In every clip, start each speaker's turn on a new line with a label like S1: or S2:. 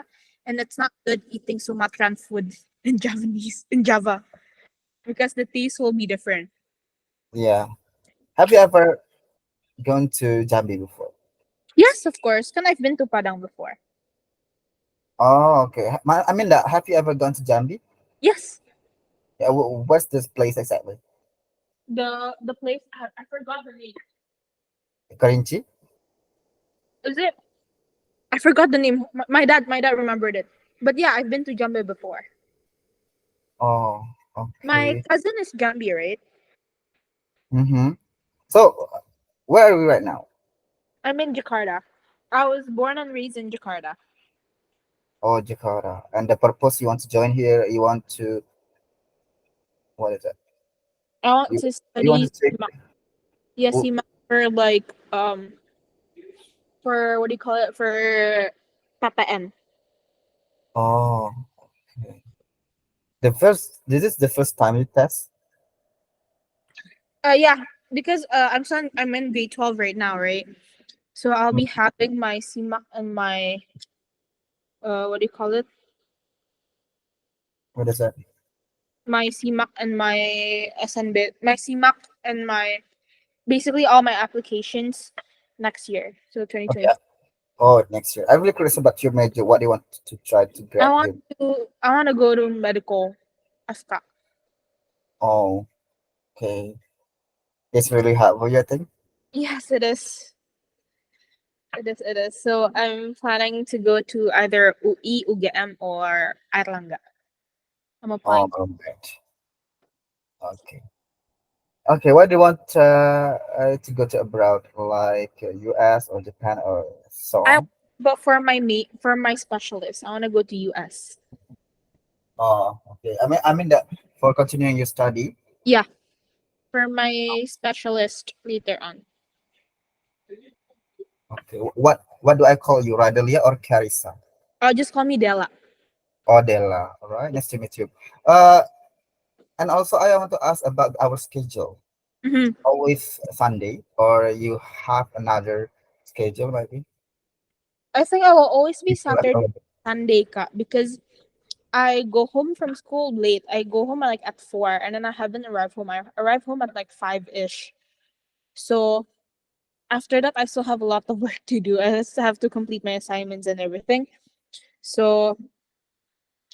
S1: Java, and it's not good eating Sumatran food in Java because the taste will be different.
S2: Yeah. Have you ever gone to Jambi before?
S1: Yes, of course. Can I've been to Padang before.
S2: Oh, okay. I mean that. Have you ever gone to Jambi?
S1: Yes.
S2: Yeah. What's this place exactly?
S1: The place I forgot the name.
S2: Karinchi?
S1: Is it? I forgot the name. My dad remembered it. But yeah, I've been to Jambi before.
S2: Oh,
S1: My
S2: okay.
S1: cousin is Jambi, right?
S2: Mm-hmm. So, where are we right now?
S1: I'm in Jakarta. I was born and raised in Jakarta.
S2: Oh, Jakarta. And the purpose you want to join here, you want to, what is it?
S1: I want
S2: You,
S1: to
S2: you want
S1: study
S2: to take,
S1: SIMA. Yeah,
S2: oh,
S1: SIMA for like for what do you call it, for PPN.
S2: oh, okay. This is the first time you test?
S1: Yeah, because I'm in grade 12 right now, right? So I'll be having my CMAC and my what do you call it?
S2: What is that?
S1: My CMAC and my SNB, my CMAC and my basically all my applications next year. So
S2: Oh, yeah.
S1: 2020.
S2: Oh, next year. I'm really curious about your major. What do you want to try to
S1: I
S2: grab
S1: want
S2: here?
S1: I want to go to medical ASCA.
S2: Oh, okay. It's really hard for you, I think.
S1: Yes, it is. It is. So I'm planning to go to either UI, UGM, or Airlangga. I'm
S2: Oh,
S1: applying.
S2: great. Okay. Okay, why do you want to go to abroad, like US or Japan or so
S1: I
S2: on?
S1: but for my mate for my specialist, I want to go to US.
S2: Oh, okay. I mean that for continuing your study.
S1: Yeah, for my specialist later on.
S2: Okay. What do I call you, Radelia or Carissa?
S1: Just call me Della.
S2: Or Della. All right. Nice to meet you. Uh, and also I want to ask about our schedule.
S1: Hmm.
S2: Always Sunday, or you have another schedule maybe?
S1: I think I will always be
S2: Before and
S1: Saturday,
S2: over.
S1: Sunday, ka, because I go home from school late. I go home like at 4, and then I haven't arrived home. I arrive home at like 5 ish. So after that, I still have a lot of work to do. I still have to complete my assignments and everything. So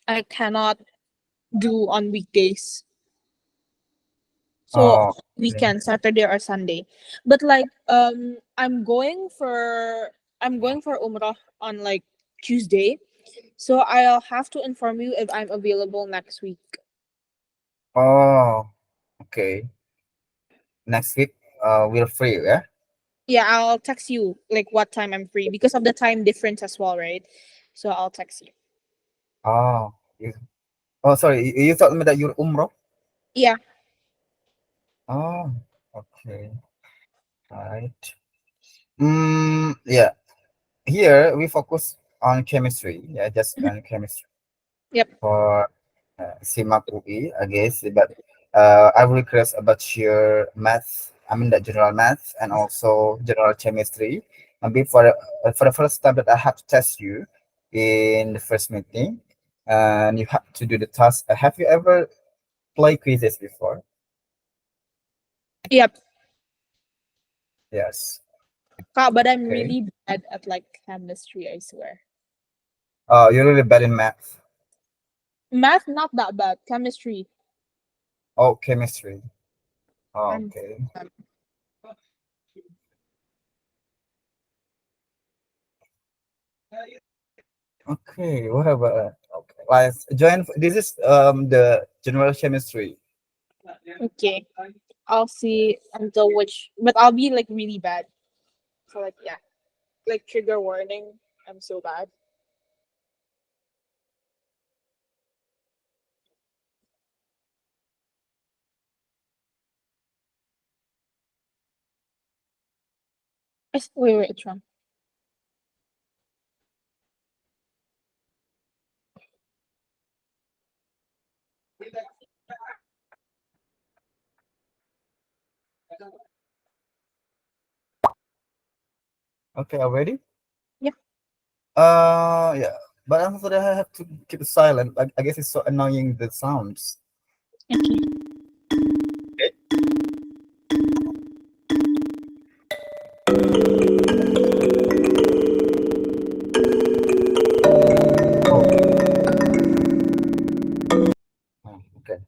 S1: I cannot do on weekdays. So
S2: Oh, okay.
S1: weekend, Saturday or Sunday. But like I'm going for Umrah on like Tuesday. So I'll have to inform you if I'm available next week.
S2: Oh, okay. Next week, we're free, yeah?
S1: Yeah, I'll text you like what time I'm free because of the time difference as well, right? So I'll text you.
S2: Oh, oh, sorry. You told me that you're Umrah?
S1: Yeah.
S2: Oh, okay. Right. Yeah. Here we focus on chemistry. Yeah, just
S1: Mhm.
S2: on chemistry
S1: Yep.
S2: for CIMAC UI, I guess. But I'm really curious about your math. I mean, the general math and also general chemistry. Maybe for the first time that I have to test you in the first meeting, and you have to do the task. Have you ever played quizzes before?
S1: Yep.
S2: Yes.
S1: But I'm
S2: Okay.
S1: really bad at like chemistry, I swear.
S2: Oh, you're really bad in math.
S1: Math not that bad. Chemistry.
S2: Oh, chemistry. Oh,
S1: I'm
S2: okay. Okay. What about okay? Let's join. This is the general chemistry.
S1: okay. I'll see until which, but I'll be like really bad. So like yeah, like trigger warning. I'm so bad. Wait, it's wrong.
S2: Okay, already.
S1: Yeah.
S2: Yeah. But I'm afraid I have to keep it silent. I guess it's so annoying the sounds.
S1: Okay.
S2: Okay. Oh, okay.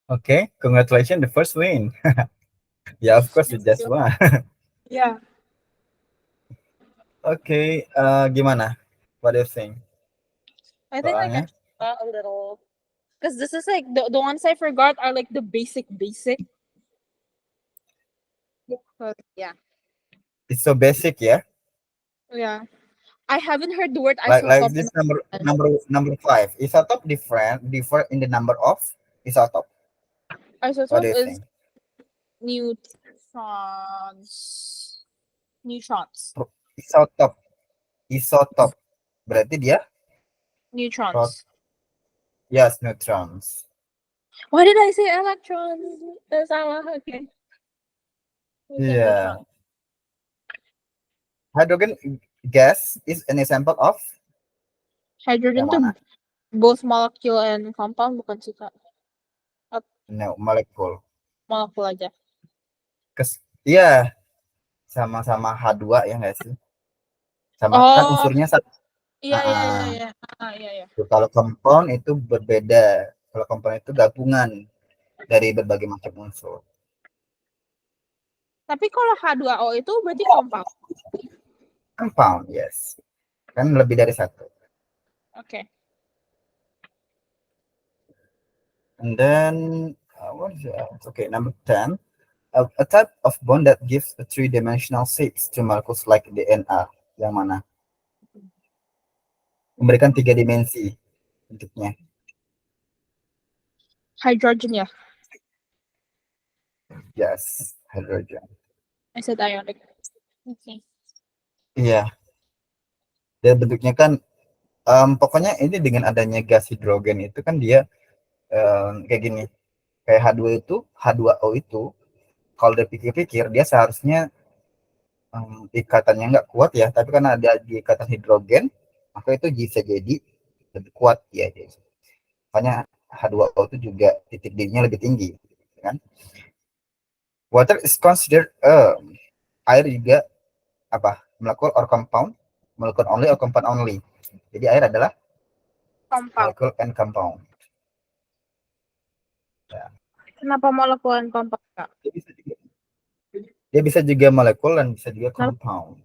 S2: Okay. Congratulations, the first win. Yeah, of course, you
S1: Thank
S2: just
S1: you.
S2: won.
S1: Yeah.
S2: Okay. Gimana? What do you think?
S1: I think like I
S2: Soalnya,
S1: forgot a little because this is like the ones I forgot are like the basic. But yeah.
S2: it's so basic, yeah.
S1: Yeah. I haven't heard the word
S2: Like
S1: isotope in
S2: this
S1: a while.
S2: number five. Isotop differ in the number of isotop. What do
S1: Isotope
S2: you
S1: is
S2: think?
S1: neutrons. Neutrons.
S2: Isotop, isotop. Berarti dia prot
S1: Neutrons.
S2: yes neutrons.
S1: Why did I say electrons? Okay. We said
S2: Yeah.
S1: neutron.
S2: Hydrogen gas is an example of
S1: Hydrogen
S2: yang
S1: to
S2: mana?
S1: Both molecule and compound bukan sih Kak?
S2: No, molekul.
S1: Molekul aja.
S2: Iya, sama-sama H2 ya nggak sih? Sama kan
S1: Oh,
S2: unsurnya satu.
S1: iya iya iya
S2: Ah,
S1: iya. Iya iya.
S2: kalau compound itu berbeda. Kalau compound itu gabungan dari berbagai macam unsur.
S1: Tapi kalau H2O itu berarti compound.
S2: Compound, yes. Kan lebih dari satu.
S1: Oke.
S2: And then, what is that? Okay, number 10. A type of bond that gives a three-dimensional shapes to molecules like DNA. Yang mana? Memberikan tiga dimensi bentuknya.
S1: Hydrogen ya.
S2: Yes, hydrogen.
S1: Acid ionic. Oke.
S2: Iya, dan bentuknya kan pokoknya ini dengan adanya gas hidrogen itu kan dia kayak gini. Kayak H2 itu, H2O itu kalau dipikir-pikir dia seharusnya ikatannya nggak kuat ya, tapi karena ada di ikatan hidrogen, maka itu bisa jadi lebih kuat ya. Makanya H2O itu juga titik D-nya lebih tinggi, kan? Water is considered air juga apa? Molekul or compound, molekul only or compound only. Jadi air adalah
S1: Compound.
S2: molekul and compound. Ya.
S1: Kenapa molekul and compound Kak?
S2: Dia bisa juga molekul dan bisa juga
S1: Kenapa?
S2: compound.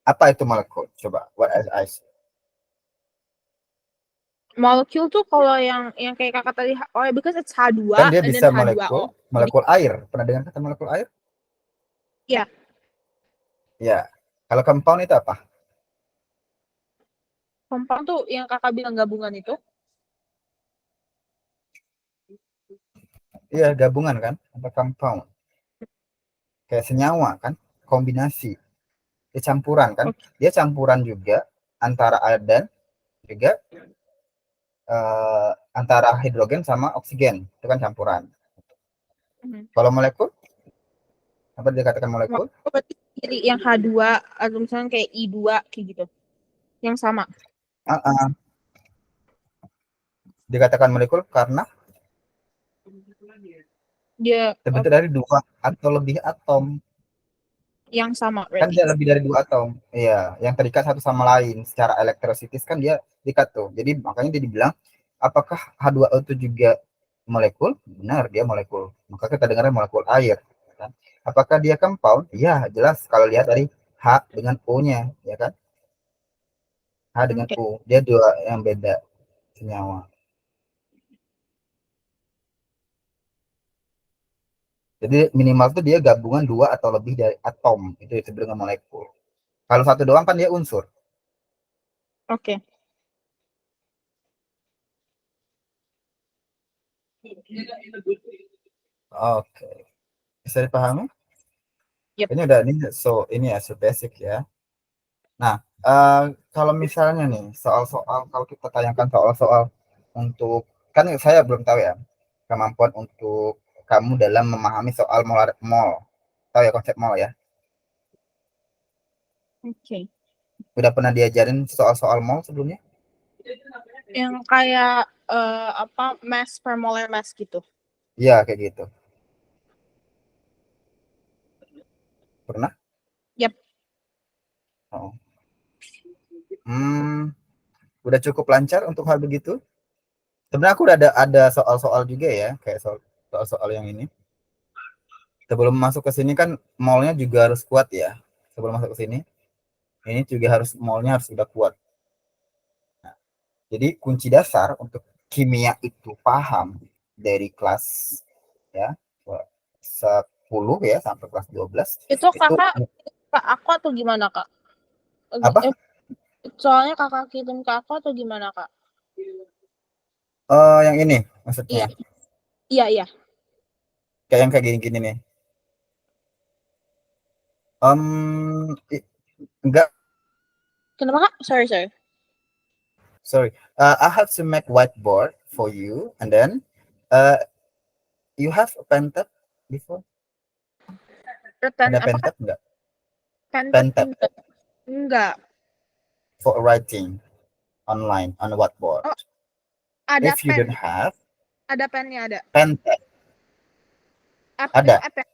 S2: Apa itu molekul? Coba, what is
S1: Molekul tuh kalau yang kayak kakak tadi, oh ya, because it's H2
S2: kan dia
S1: and then
S2: bisa
S1: H2O.
S2: molekul,
S1: Jadi
S2: molekul air. Pernah dengar kata molekul air?
S1: ya,
S2: Ya. Kalau compound itu apa?
S1: compound tuh yang kakak bilang gabungan itu.
S2: Iya, gabungan kan? Apa compound? Kayak senyawa kan? Kombinasi. Dia campuran kan?
S1: Oke.
S2: Dia campuran juga antara air dan juga antara hidrogen sama oksigen. Itu kan campuran. Kalau molekul, apa dikatakan molekul?
S1: Molekul berarti sendiri yang H2 atau misalnya kayak I2 kayak gitu. Yang sama.
S2: Uh-uh. Dikatakan molekul karena
S1: Dia
S2: terbentuk dari dua atau lebih atom.
S1: yang sama
S2: Kan
S1: berarti.
S2: dia lebih dari dua atom. Iya, yang terikat satu sama lain secara elektrositis kan dia terikat tuh. Jadi makanya dia dibilang apakah H2O itu juga molekul? Benar, dia molekul. Maka kita dengarnya molekul air. Kan? Apakah dia compound? Iya, jelas kalau lihat dari H dengan O-nya, ya kan? H dengan
S1: Oke.
S2: O, dia dua yang beda senyawa. Jadi minimal tuh dia gabungan dua atau lebih dari atom. Itu disebut dengan molekul. Kalau satu doang kan dia unsur.
S1: Oke.
S2: Oke. Bisa dipahami?
S1: Yep.
S2: Ini udah ini ya so basic ya. Nah, kalau misalnya nih soal-soal kalau kita tayangkan soal-soal untuk kan saya belum tahu ya kemampuan untuk kamu dalam memahami soal mol. Tahu ya konsep mol ya?
S1: Oke.
S2: Udah pernah diajarin soal-soal mol sebelumnya?
S1: Yang kayak apa mass per molar mass gitu.
S2: Iya, kayak gitu. Pernah?
S1: Yep.
S2: Oh. Udah cukup lancar untuk hal begitu? Sebenarnya aku udah ada soal-soal juga ya, kayak soal-soal yang ini. Sebelum masuk ke sini kan molnya juga harus kuat ya. Sebelum masuk ke sini, ini juga harus molnya harus sudah kuat. Nah, jadi kunci dasar untuk kimia itu paham dari kelas ya 10 ya sampai kelas 12
S1: Itu
S2: itu
S1: kakak ke aku atau gimana kak?
S2: apa?
S1: Soalnya kakak kirim ke aku atau gimana kak?
S2: Yang ini
S1: Iya.
S2: maksudnya
S1: Iya iya.
S2: kayak yang kayak gini-gini nih. Enggak,
S1: Kenapa kak? Sorry sorry.
S2: sorry. I have to make whiteboard for you, and then you have a pen tab before?
S1: Return
S2: Ada
S1: apa
S2: pen
S1: kak?
S2: tab enggak?
S1: Pen
S2: Pen tab
S1: enggak. Enggak.
S2: for writing. online on a whiteboard.
S1: Oh, ada
S2: If you
S1: pen.
S2: don't have
S1: Ada pennya ada.
S2: pen,
S1: App-nya
S2: ada.
S1: app ya?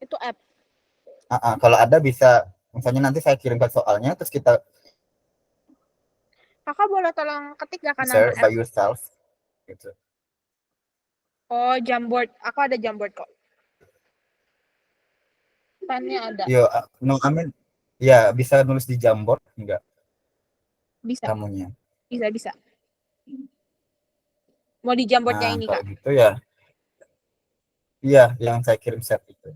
S1: Itu app.
S2: Kalau ada bisa, misalnya nanti saya kirimkan soalnya, terus kita
S1: Kakak boleh tolong ketik gak kan nama
S2: answer by
S1: app?
S2: yourself. Gitu.
S1: Oh, Jamboard. Aku ada Jamboard kok. Pennya ada.
S2: Yo, no, I mean, ya bisa nulis di Jamboard enggak
S1: Bisa.
S2: kamunya?
S1: Bisa. Mau di Jamboardnya
S2: Nah,
S1: ini,
S2: kalau
S1: Kak?
S2: gitu ya, iya yang saya kirim set itu.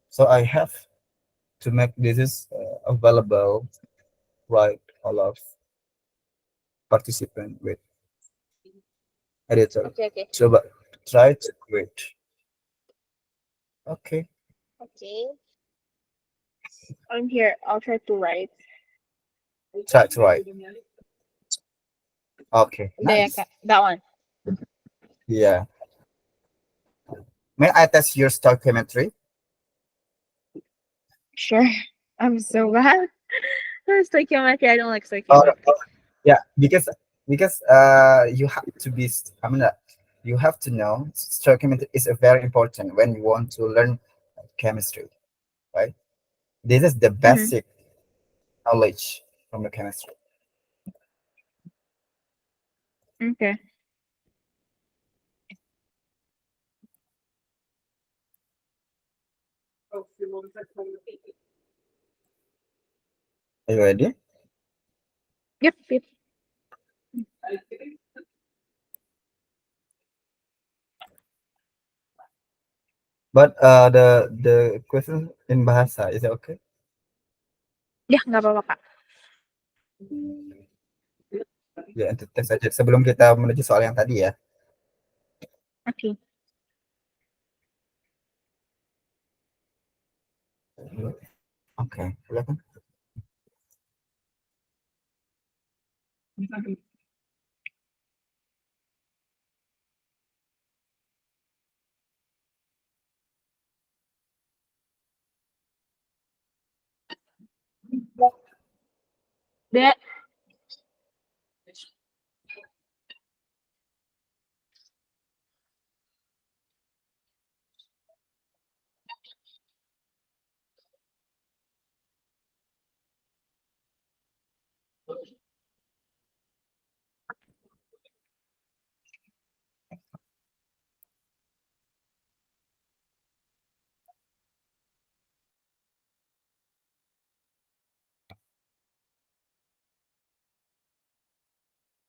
S2: So I have to make this is available, right? All of participant with editor.
S1: Oke.
S2: Coba try to create. Okay.
S1: Oke. I'm here. I'll try to write.
S2: Try to write. Okay.
S1: Udah ya,
S2: Nice.
S1: Kak. That one.
S2: Yeah. May I test your stoichiometry?
S1: Sure. I'm so bad. Stoichiometry. I don't like
S2: Or,
S1: stoichiometry.
S2: yeah, because you have to be. I mean, you have to know stoichiometry is a very important when you want to learn chemistry, right? This is the basic knowledge from the chemistry.
S1: Okay.
S2: Are you ready?
S1: Yep.
S2: But the question in bahasa is it okay?
S1: Ya, nggak apa-apa, Kak.
S2: Ya, untuk tes aja sebelum kita menuju soal yang tadi ya.
S1: Oke.
S2: Oke, silakan.
S1: Dek.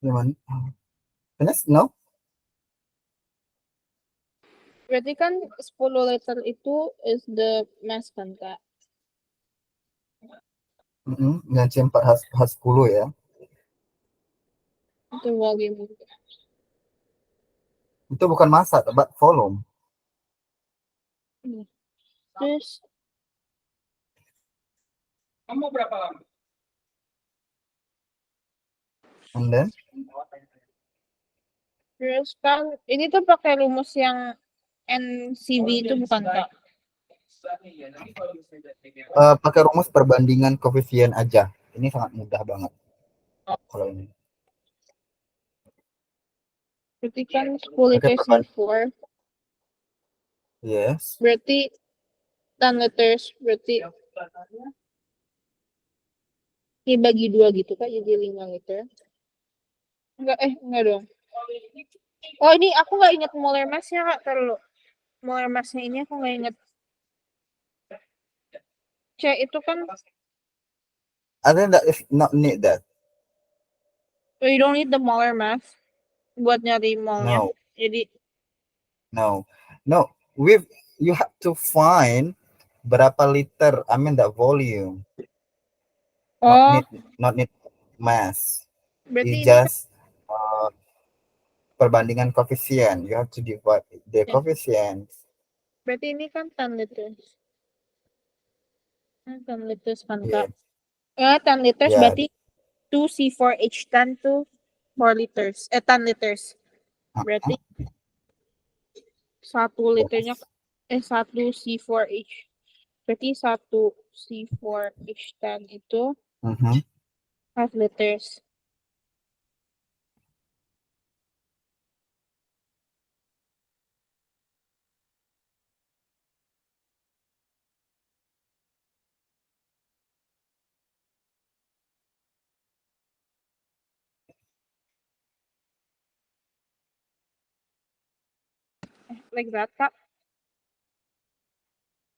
S2: Gimana? Finish? No?
S1: Berarti kan 10 liter itu is the mass kan, Kak?
S2: Yang C4 H10 ya.
S1: Itu volume.
S2: Itu bukan massa, but volume.
S1: Terus
S3: Kamu berapa lama?
S2: And then
S1: kan ini tuh pakai rumus yang NCV itu bukan, Kak?
S2: pakai rumus perbandingan koefisien aja. Ini sangat mudah banget. Kalau ini.
S1: Berarti kan 10 liter C4.
S2: Yes.
S1: Berarti 10 liters. Berarti dibagi 2 gitu, Kak, jadi 5 liter. Enggak dong. Oh, ini aku nggak ingat molar mass-nya, Kak. Terlalu molar mass-nya ini aku nggak ingat. C itu kan
S2: I think that is not need that.
S1: you don't need the molar mass buat nyari molnya.
S2: No.
S1: Jadi
S2: No. You have to find berapa liter. I mean the volume. Not need mass.
S1: berarti
S2: It's
S1: ini kan
S2: just perbandingan koefisien. You have to divide the coefficients.
S1: berarti ini kan 10 liters. 10 liters kan,
S2: Yeah.
S1: Kak? 10 liters
S2: Yeah.
S1: berarti 2C4H10 to 4 liters. 10 liters. Berarti 1 liternya 1C4H. Berarti 1C4H10 itu 5 liters. like that, Kak.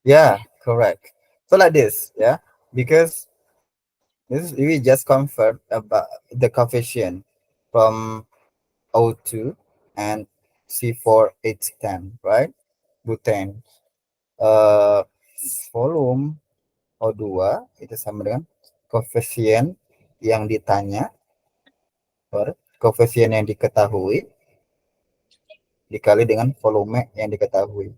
S2: Yeah, correct. So like this, yeah, because this is, we just convert about the coefficient from O2 and C4H10, right? Butane. Uh, volume O2 itu sama dengan koefisien yang ditanya per koefisien yang diketahui dikali dengan volume yang diketahui.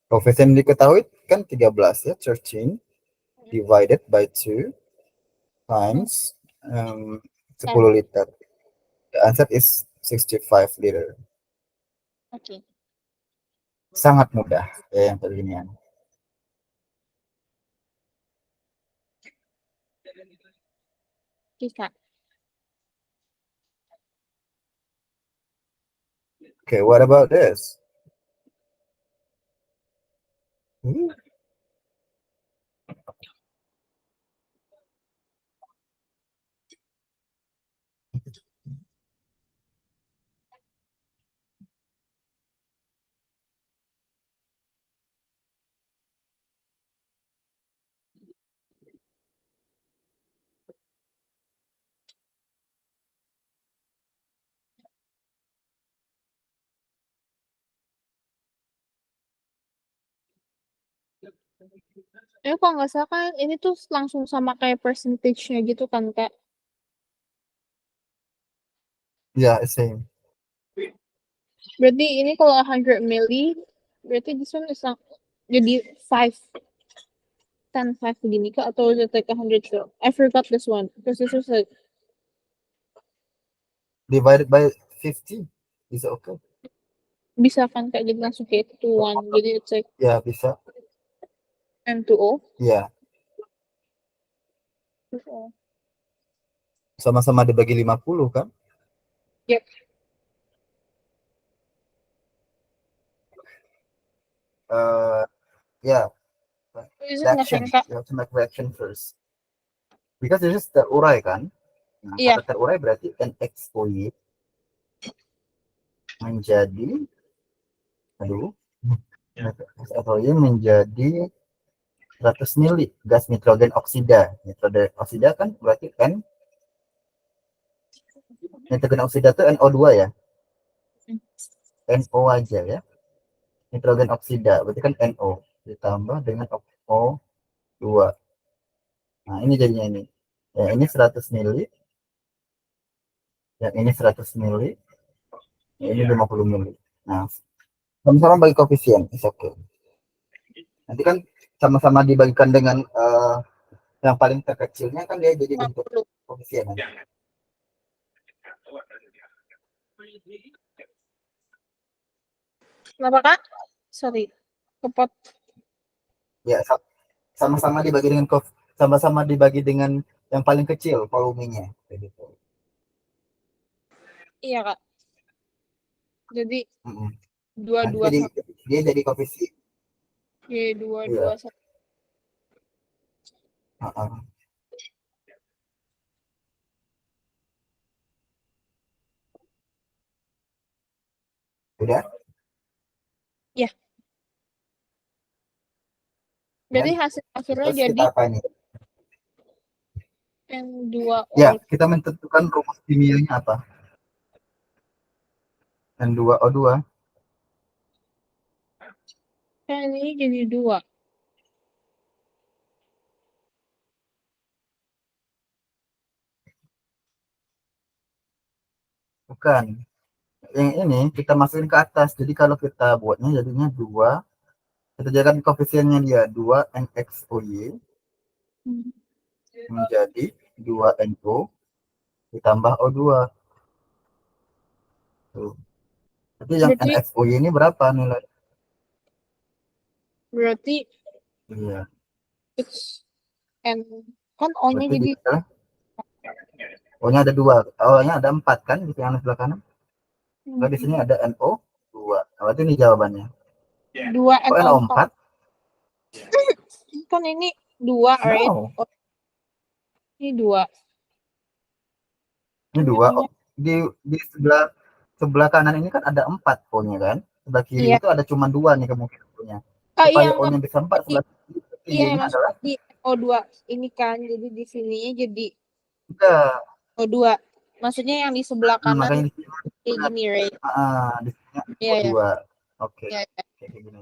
S2: Koefisien yang diketahui kan 13 ya, 13 divided by 2 times 10 liter. The answer is 65 liter.
S1: Okay.
S2: Sangat mudah ya yang beginian.
S1: Okay, Kak.
S2: Okay, what about this?
S1: Kalau nggak salah kan ini tuh langsung sama kayak percentage-nya gitu kan, Kak.
S2: Yeah, same.
S1: Berarti ini kalau 100 milli, berarti this one is jadi 5, 10, 5 begini, Kak, atau is it like 100 kilo? I forgot this one, because this was like,
S2: Divided by 50 is okay.
S1: bisa kan, Kak, jadi langsung kayak 2-1, jadi it's like
S2: Ya, bisa.
S1: N2O.
S2: Ya,
S1: 2O.
S2: sama-sama dibagi 50 kan?
S1: Yep.
S2: Yeah,
S1: Is it nggak kan,
S2: reaction.
S1: Kak?
S2: You have to make reaction first. Because this is terurai kan? Nah,
S1: Iya.
S2: kata terurai berarti NXOY menjadi, aduh, NXOY menjadi 100 mili gas nitrogen oksida. Nitrogen oksida kan berarti N, nitrogen oksida itu NO2 ya? NO aja ya. Nitrogen oksida berarti kan NO ditambah dengan O2. Nah, ini jadinya ini. Ya, ini 100 mili. Yang ini 100 mili. Ya, ini 50 mili. Nah, sama-sama bagi koefisien. Is okay. Nanti kan sama-sama dibagikan dengan yang paling terkecilnya kan dia jadi bentuk
S1: 50.
S2: koefisien.
S1: Kenapa, Kak? Sorry. Kepot.
S2: Ya, sama-sama dibagi dengan sama-sama dibagi dengan yang paling kecil volumenya. Gitu.
S1: Iya, Kak. Jadi
S2: Nanti
S1: 22
S2: dia jadi koefisien.
S1: Oke, 22
S2: Iya. Udah?
S1: Ya. Jadi hasil akhirnya
S2: Terus
S1: jadi
S2: kita apa ini?
S1: N2O.
S2: Ya, kita menentukan rumus kimianya apa? N2O2.
S1: Kan ini jadi 2.
S2: Bukan. Yang ini kita masukin ke atas. Jadi kalau kita buatnya jadinya 2. Kita jadikan koefisiennya dia 2 NXOY menjadi 2 NO ditambah O2. Tuh. Jadi yang NXOY ini berapa nilai?
S1: Berarti
S2: Iya.
S1: it's N kan O-nya
S2: Berarti
S1: jadi
S2: kita O-nya ada 2. O-nya ada 4 kan di yang sebelah kanan. Kalau di sini ada NO 2. Berarti ini jawabannya.
S1: 2
S2: Oh, NO 4.
S1: Kan ini 2, right?
S2: No.
S1: Ini 2.
S2: Ini 2. Oh, di sebelah kanan ini kan ada 4 O-nya kan. sebelah kiri
S1: Iya.
S2: itu ada cuma dua nih kemungkinan O-nya.
S1: Oh iya,
S2: Supaya
S1: enggak.
S2: O-nya bisa empat,
S1: I-
S2: sebelah kiri, berarti
S1: iya
S2: Y-nya adalah
S1: maksudnya di O2 ini kan, jadi di sininya jadi
S2: 3.
S1: O2. Maksudnya yang di sebelah kanan
S2: Makanya di sini
S1: kayak
S2: benar.
S1: gini, right?
S2: Di sini
S1: Iya, ya.
S2: O2. Oke,
S1: Iya, iya.
S2: kayak gini.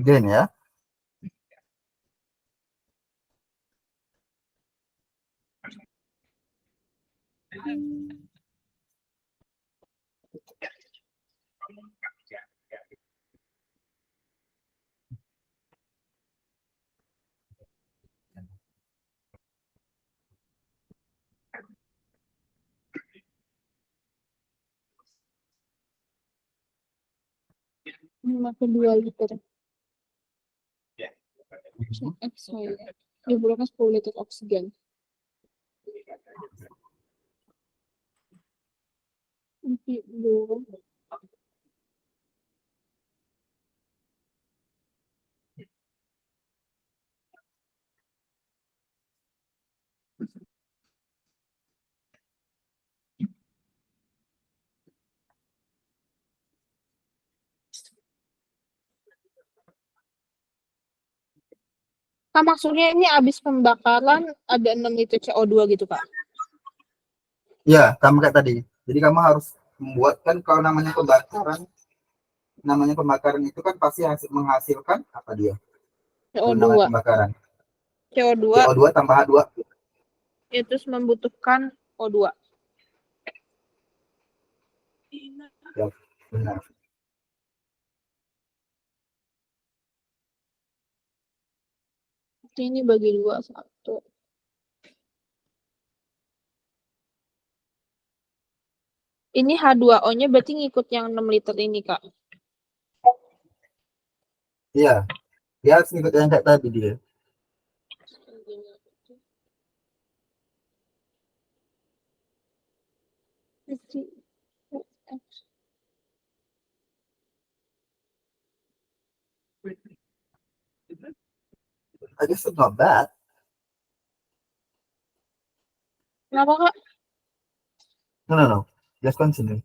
S2: Gini ya.
S1: Maka 2 liter.
S2: Mhm.
S1: Sorry. Diperlukan 10 liter oksigen. Nanti dulu. Kak, maksudnya ini habis pembakaran ada 6 liter CO2 gitu, Kak?
S2: Ya, sama kayak tadi. Jadi kamu harus membuat kan kalau namanya pembakaran itu kan pasti menghasilkan apa dia? Kalau namanya
S1: CO2.
S2: pembakaran.
S1: CO2
S2: CO2 tambah H2.
S1: itu membutuhkan O2.
S2: Ya, benar.
S1: Ini bagi 2, 1. Ini H2O-nya berarti ngikut yang 6 liter ini, Kak?
S2: Iya, dia harus ngikut yang kayak tadi dia. I guess it's not bad.
S1: Kenapa, Kak?
S2: No, no, no. Just continue.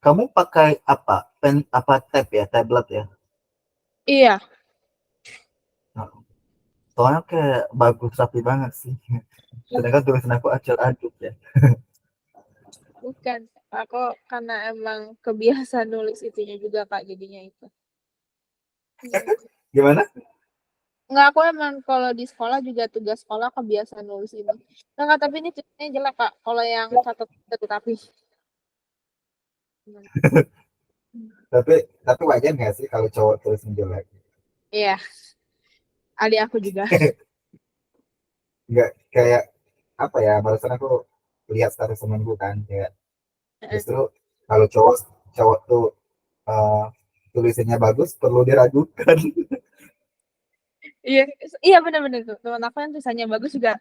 S2: Kamu pakai apa? Apa tab ya? Tablet ya?
S1: Iya.
S2: Nah, soalnya kayak bagus rapi banget sih. Sedangkan tulisan aku acel aduk ya.
S1: Bukan. Aku karena emang kebiasaan nulis itunya juga, Kak, jadinya itu.
S2: Gimana?
S1: Enggak, aku emang kalau di sekolah juga tugas sekolah kebiasaan nulis ini. Nah, Kak, tapi ini tulisannya jelek, Kak. Kalau yang catat tapi.
S2: Tapi wajar nggak sih kalau cowok tulisan jelek?
S1: Iya, adik aku juga.
S2: Nggak kayak apa ya? Barusan aku lihat status temanku kan kayak justru kalau cowok cowok tuh uh, tulisannya bagus perlu diragukan.
S1: Iya, iya benar-benar tuh. Teman aku yang tulisannya bagus juga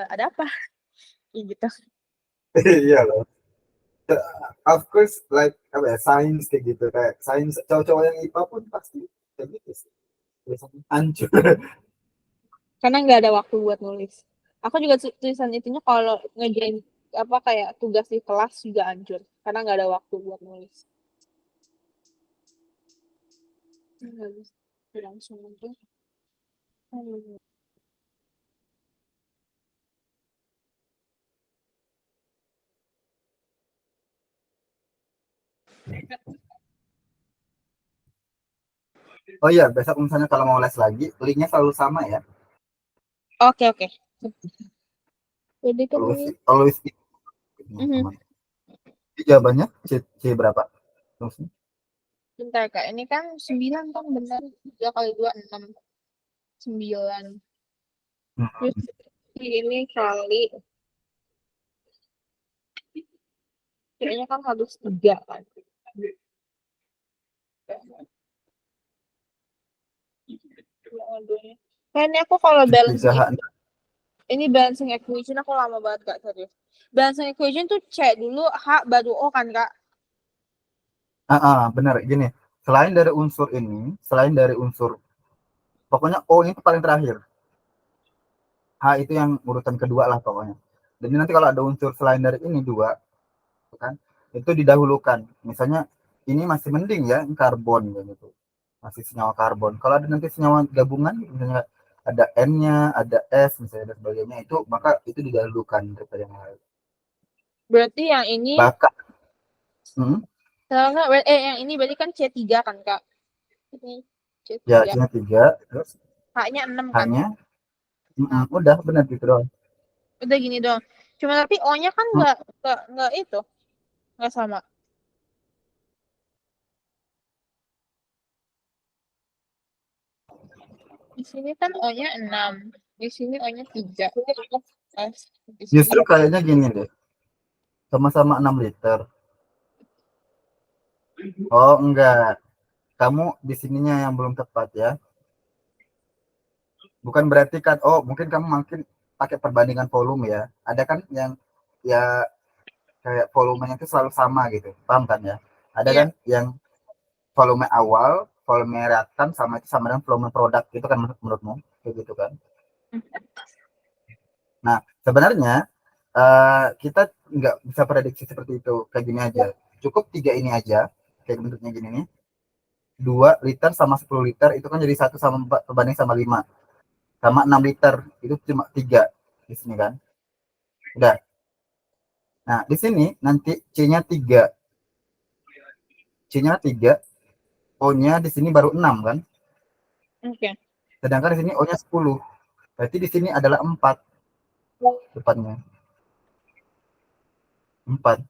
S1: ada apa? Kayak gitu.
S2: Iya loh. Of course like apa ya sains kayak gitu kayak sains cowok-cowok yang IPA pun pasti kayak gitu sih. Tulisannya hancur.
S1: Karena nggak ada waktu buat nulis. Aku juga tulisan itunya kalau ngerjain apa kayak tugas di kelas juga hancur. Karena nggak ada waktu buat nulis. Nggak bisa langsung aja.
S2: Oh iya, besok misalnya kalau mau les lagi, linknya selalu sama ya.
S1: Oke, oke. Jadi kan
S2: Always,
S1: ini.
S2: always itu
S1: Mhm.
S2: teman. Jadi jawabannya C berapa? Terusnya.
S1: Bentar, Kak. Ini kan 9 kan benar. 3 kali 2 6. 9. Terus
S2: Hmm.
S1: ini kali kayaknya kan harus 3 kan. Nah, ini aku kalau balancing
S2: 3H.
S1: ini balancing equation aku lama banget, Kak, serius. Balancing equation tuh C dulu, H baru O kan, Kak?
S2: Benar gini. Selain dari unsur pokoknya O ini paling terakhir. H itu yang urutan kedua lah pokoknya. Jadi nanti kalau ada unsur selain dari ini dua, kan, itu didahulukan. Misalnya ini masih mending ya, karbon gitu. Masih senyawa karbon. Kalau ada nanti senyawa gabungan, misalnya ada N-nya, ada S misalnya dan sebagainya, itu maka itu didahulukan daripada yang lain.
S1: Berarti yang ini
S2: Bahkan hmm,
S1: salah nggak? Yang ini berarti kan C3 kan, Kak? Ini
S2: ya
S1: C3.
S2: C-nya 3, terus
S1: H-nya 6 kan?
S2: H-nya
S1: Nah,
S2: udah benar gitu doang.
S1: udah gini doang. Cuma tapi O-nya kan
S2: Hmm,
S1: nggak itu, nggak sama. Di sini kan O-nya 6. Di sini O-nya 3. Di sini
S2: Justru kayaknya gini deh, sama-sama 6 liter. Oh enggak, kamu di sininya yang belum tepat ya. Bukan berarti kan, oh mungkin kamu mungkin pakai perbandingan volume ya. Ada kan yang ya kayak volumenya itu selalu sama gitu, paham kan ya? Ada
S1: iya.
S2: kan yang volume awal, volume reaktan sama itu sama dengan volume produk itu kan menurutmu kayak gitu kan? Nah sebenarnya kita nggak bisa prediksi seperti itu kayak gini aja. Cukup tiga ini aja kayak bentuknya gini nih. 2 liter sama 10 liter itu kan jadi 1 sama 4 berbanding sama 5 sama 6 liter itu cuma 3 di sini kan. Udah. Nah, di sini nanti C-nya 3. C-nya 3, O-nya di sini baru 6 kan.
S1: Oke.
S2: Sedangkan di sini O-nya 10. Berarti di sini adalah 4 depannya. 4.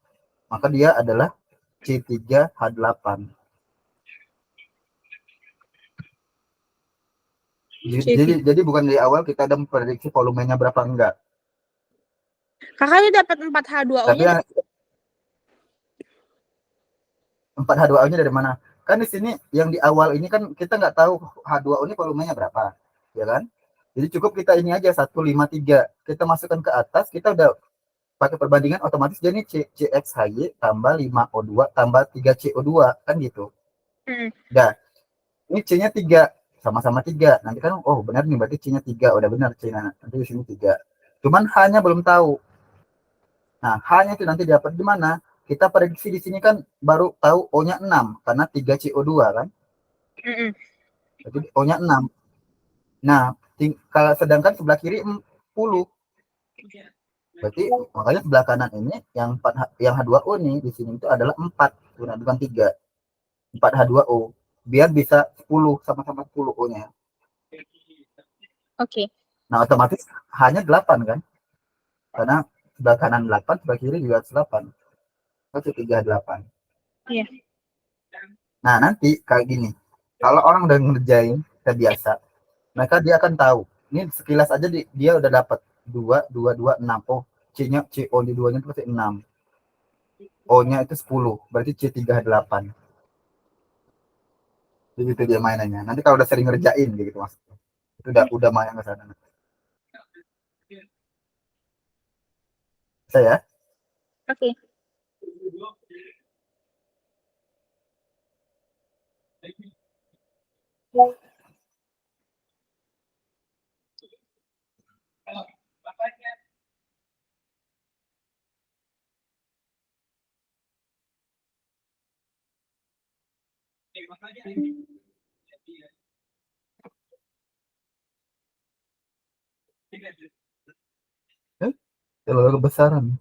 S2: Maka dia adalah C3H8. Jadi
S1: C3.
S2: jadi bukan dari awal kita ada memprediksi volumenya berapa enggak.
S1: Kakak ini dapat 4H2O-nya
S2: Tapi yang 4H2O-nya dari mana? Kan di sini yang di awal ini kan kita nggak tahu H2O ini volumenya berapa, ya kan? Jadi cukup kita ini aja 153. Kita masukkan ke atas, kita udah pakai perbandingan otomatis jadi CXHY tambah 5O2 tambah 3CO2 kan gitu.
S1: Hmm.
S2: Dah, ini C-nya 3, sama-sama 3. Nanti kan oh benar nih berarti C-nya 3, udah benar C-nya. Nanti di sini 3. Cuman H-nya belum tahu. Nah, H-nya itu nanti dapat di mana? Kita prediksi di sini kan baru tahu O-nya 6 karena 3CO2 kan.
S1: Mm-mm.
S2: Jadi O-nya 6. Nah, kalau sedangkan sebelah kiri 10. Berarti makanya sebelah kanan ini yang 4 yang H2O nih di sini itu adalah 4, bukan 3. 4H2O biar bisa 10 sama-sama 10 O-nya.
S1: Oke.
S2: Nah, otomatis hanya 8 kan? Karena sebelah kanan 8, sebelah kiri juga 8. Oke, 3 8.
S1: Iya.
S2: Nah, nanti kayak gini. Kalau orang udah ngerjain terbiasa, maka dia akan tahu. Ini sekilas aja dia udah dapat 2 2 2 6. Oh, C-nya CO di duanya itu pasti 6. O-nya itu 10. Berarti C3H8. Jadi itu dia mainannya. Nanti kalau udah sering ngerjain gitu maksudnya. Itu udah main ke sana. Saya
S1: Oke.
S2: eh, terlalu kebesaran.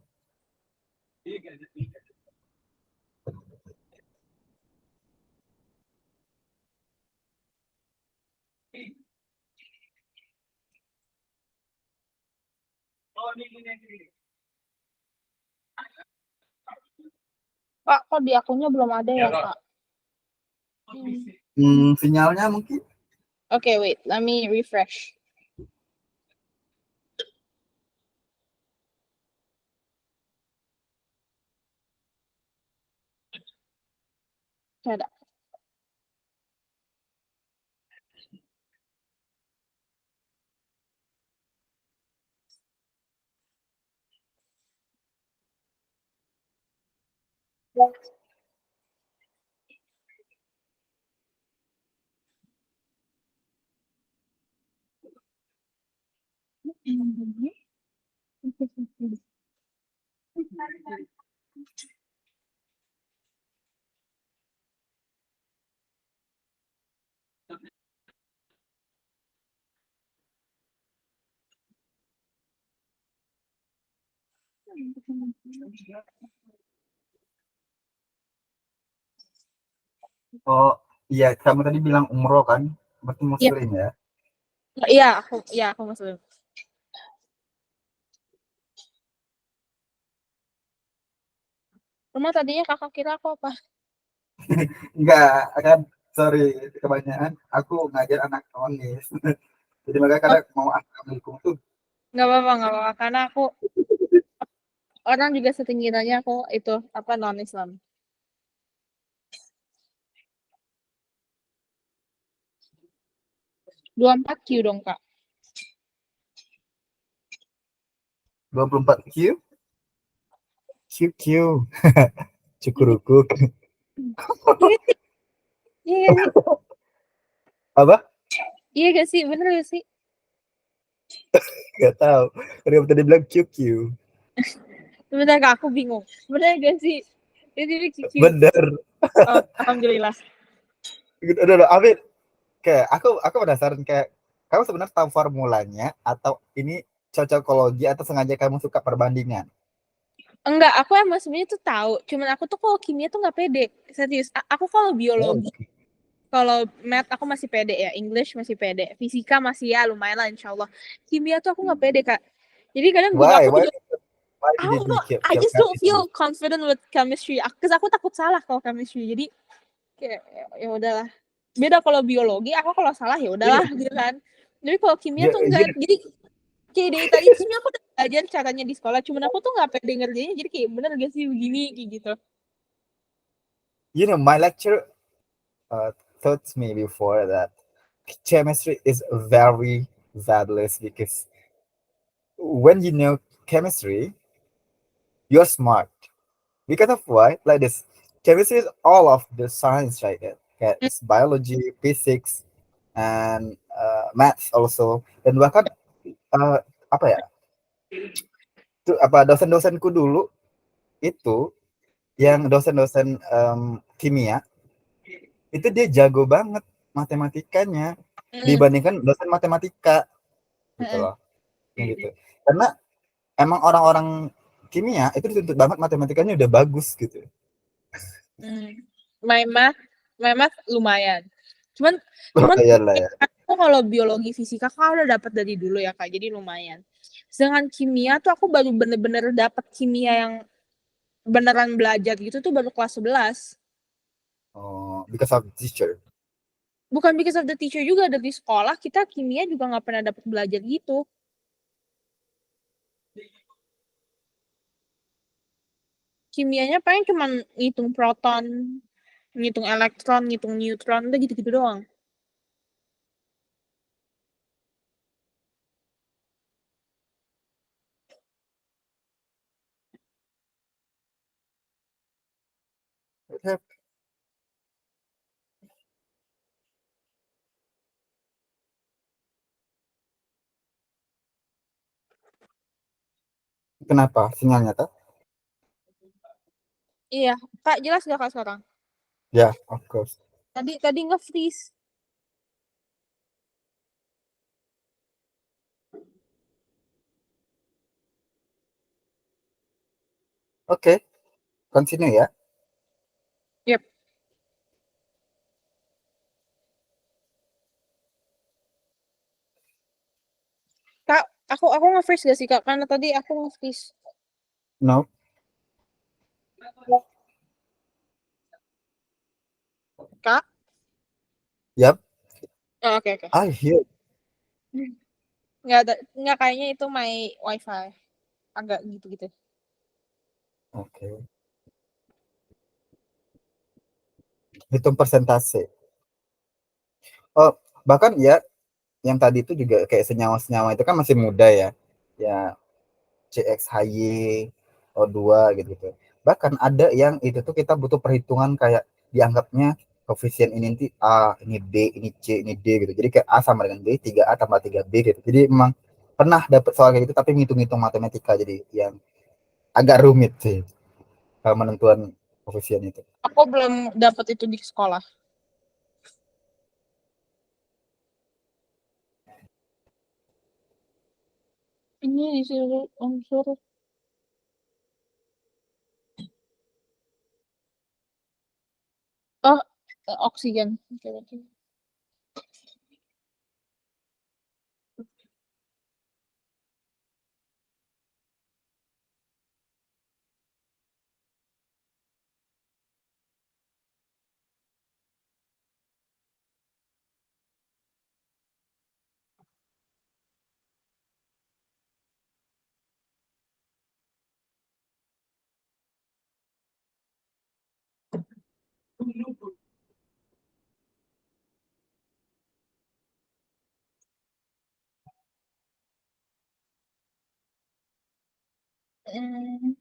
S1: Kak, kok di akunnya belum ada ya, Kak?
S2: Sinyalnya mungkin.
S1: Oke, wait. Let me refresh. Ada.
S2: Oh, iya, kamu tadi bilang umroh kan? Berarti
S1: Iya,
S2: muslim ya?
S1: iya aku muslim. Rumah tadinya kakak kira aku apa?
S2: Enggak, kan sorry, kebanyakan aku ngajar anak nonis. Jadi mereka
S1: Oh,
S2: kadang mau assalamualaikum tuh.
S1: nggak apa-apa karena aku orang juga setinggi nanya aku itu apa non Islam. 24Q dong kak.
S2: 24Q, QQ, cukuruku.
S1: Iya gak sih? Iya gak sih?
S2: Apa?
S1: Iya gak sih? Bener gak sih?
S2: Gak tahu. Kenapa tadi bilang QQ?
S1: Sebentar kak, aku bingung. Bener gak sih? Ini Q.
S2: Bener.
S1: Oh, alhamdulillah.
S2: Udah, Amin. Kayak aku penasaran kayak kamu sebenarnya tahu formulanya atau ini cocokologi atau sengaja kamu suka perbandingan?
S1: Enggak, aku emang sebenarnya tuh tahu. Cuman aku tuh kalau kimia tuh nggak pede. Serius. Aku kalau
S2: Oh,
S1: biologi, kalau math aku masih pede ya. English masih pede. Fisika masih ya lumayan lah insya Allah. Kimia tuh aku nggak pede kak. Jadi kadang guru
S2: why?
S1: aku
S2: Why?
S1: juga,
S2: Why
S1: I
S2: did
S1: don't
S2: you
S1: know,
S2: keep
S1: I
S2: keep
S1: just
S2: math
S1: don't
S2: itu?
S1: feel confident with chemistry. Cause aku takut salah kalau chemistry. Jadi kayak ya udahlah. Beda kalau biologi, aku kalau salah ya
S2: Ini,
S1: udahlah gitu kan. Jadi kalau kimia
S2: you,
S1: tuh
S2: you,
S1: enggak. Jadi kayak dari tadi tuh sebenarnya aku udah belajar caranya di sekolah. Cuman aku tuh nggak pede ngerjainnya. Jadi kayak bener gak sih begini kayak gitu.
S2: you know, my lecturer uh, taught me before that chemistry is very valueless because when you know chemistry, you're smart. Because of why? Like this, chemistry is all of the science, right? It's biology, physics, and maths also. Dan bahkan uh, apa ya? Tuh, apa dosen-dosenku dulu itu yang dosen-dosen kimia itu dia jago banget matematikanya
S1: Mm-mm.
S2: dibandingkan dosen matematika gitu
S1: Mm-mm.
S2: loh. Kayak gitu. Karena emang orang-orang kimia itu dituntut banget matematikanya udah bagus gitu.
S1: Mm. My math, my math lumayan. Cuman,
S2: Oh,
S1: cuman
S2: iya lah ya.
S1: aku kalau biologi fisika kan udah dapat dari dulu ya kak, jadi lumayan. Sedangkan kimia tuh aku baru bener-bener dapat kimia yang beneran belajar gitu tuh baru kelas 11.
S2: Oh, because of teacher.
S1: Bukan because of the teacher juga, dari sekolah kita kimia juga nggak pernah dapat belajar gitu. Kimianya paling cuman ngitung proton, ngitung elektron, ngitung neutron, udah gitu-gitu doang.
S2: Kenapa sinyalnya tuh?
S1: Iya, kak jelas gak kak sekarang?
S2: Ya, of course.
S1: Tadi tadi nge-freeze.
S2: Oke, continue ya.
S1: Yep. Kak, aku nge-freeze gak sih kak? Karena tadi aku nge-freeze.
S2: No.
S1: Kak?
S2: Yep,
S1: Oh, oke oke.
S2: I hear.
S1: Nggak ada, nggak kayaknya itu my wifi. Agak gitu-gitu.
S2: Oke. Hitung persentase. Oh, bahkan ya yang tadi itu juga kayak senyawa-senyawa itu kan masih muda ya. Ya, CXHY, O2 gitu-gitu. Bahkan ada yang itu tuh kita butuh perhitungan kayak dianggapnya koefisien ini nanti A, ini B, ini C, ini D gitu. Jadi kayak A sama dengan B, 3A tambah 3B gitu. Jadi memang pernah dapat soal kayak gitu tapi ngitung-ngitung matematika jadi yang agak rumit sih menentuan koefisien itu.
S1: Aku belum dapat itu di sekolah. Ini disuruh unsur oh oksigen. Oke, oke. Hmm,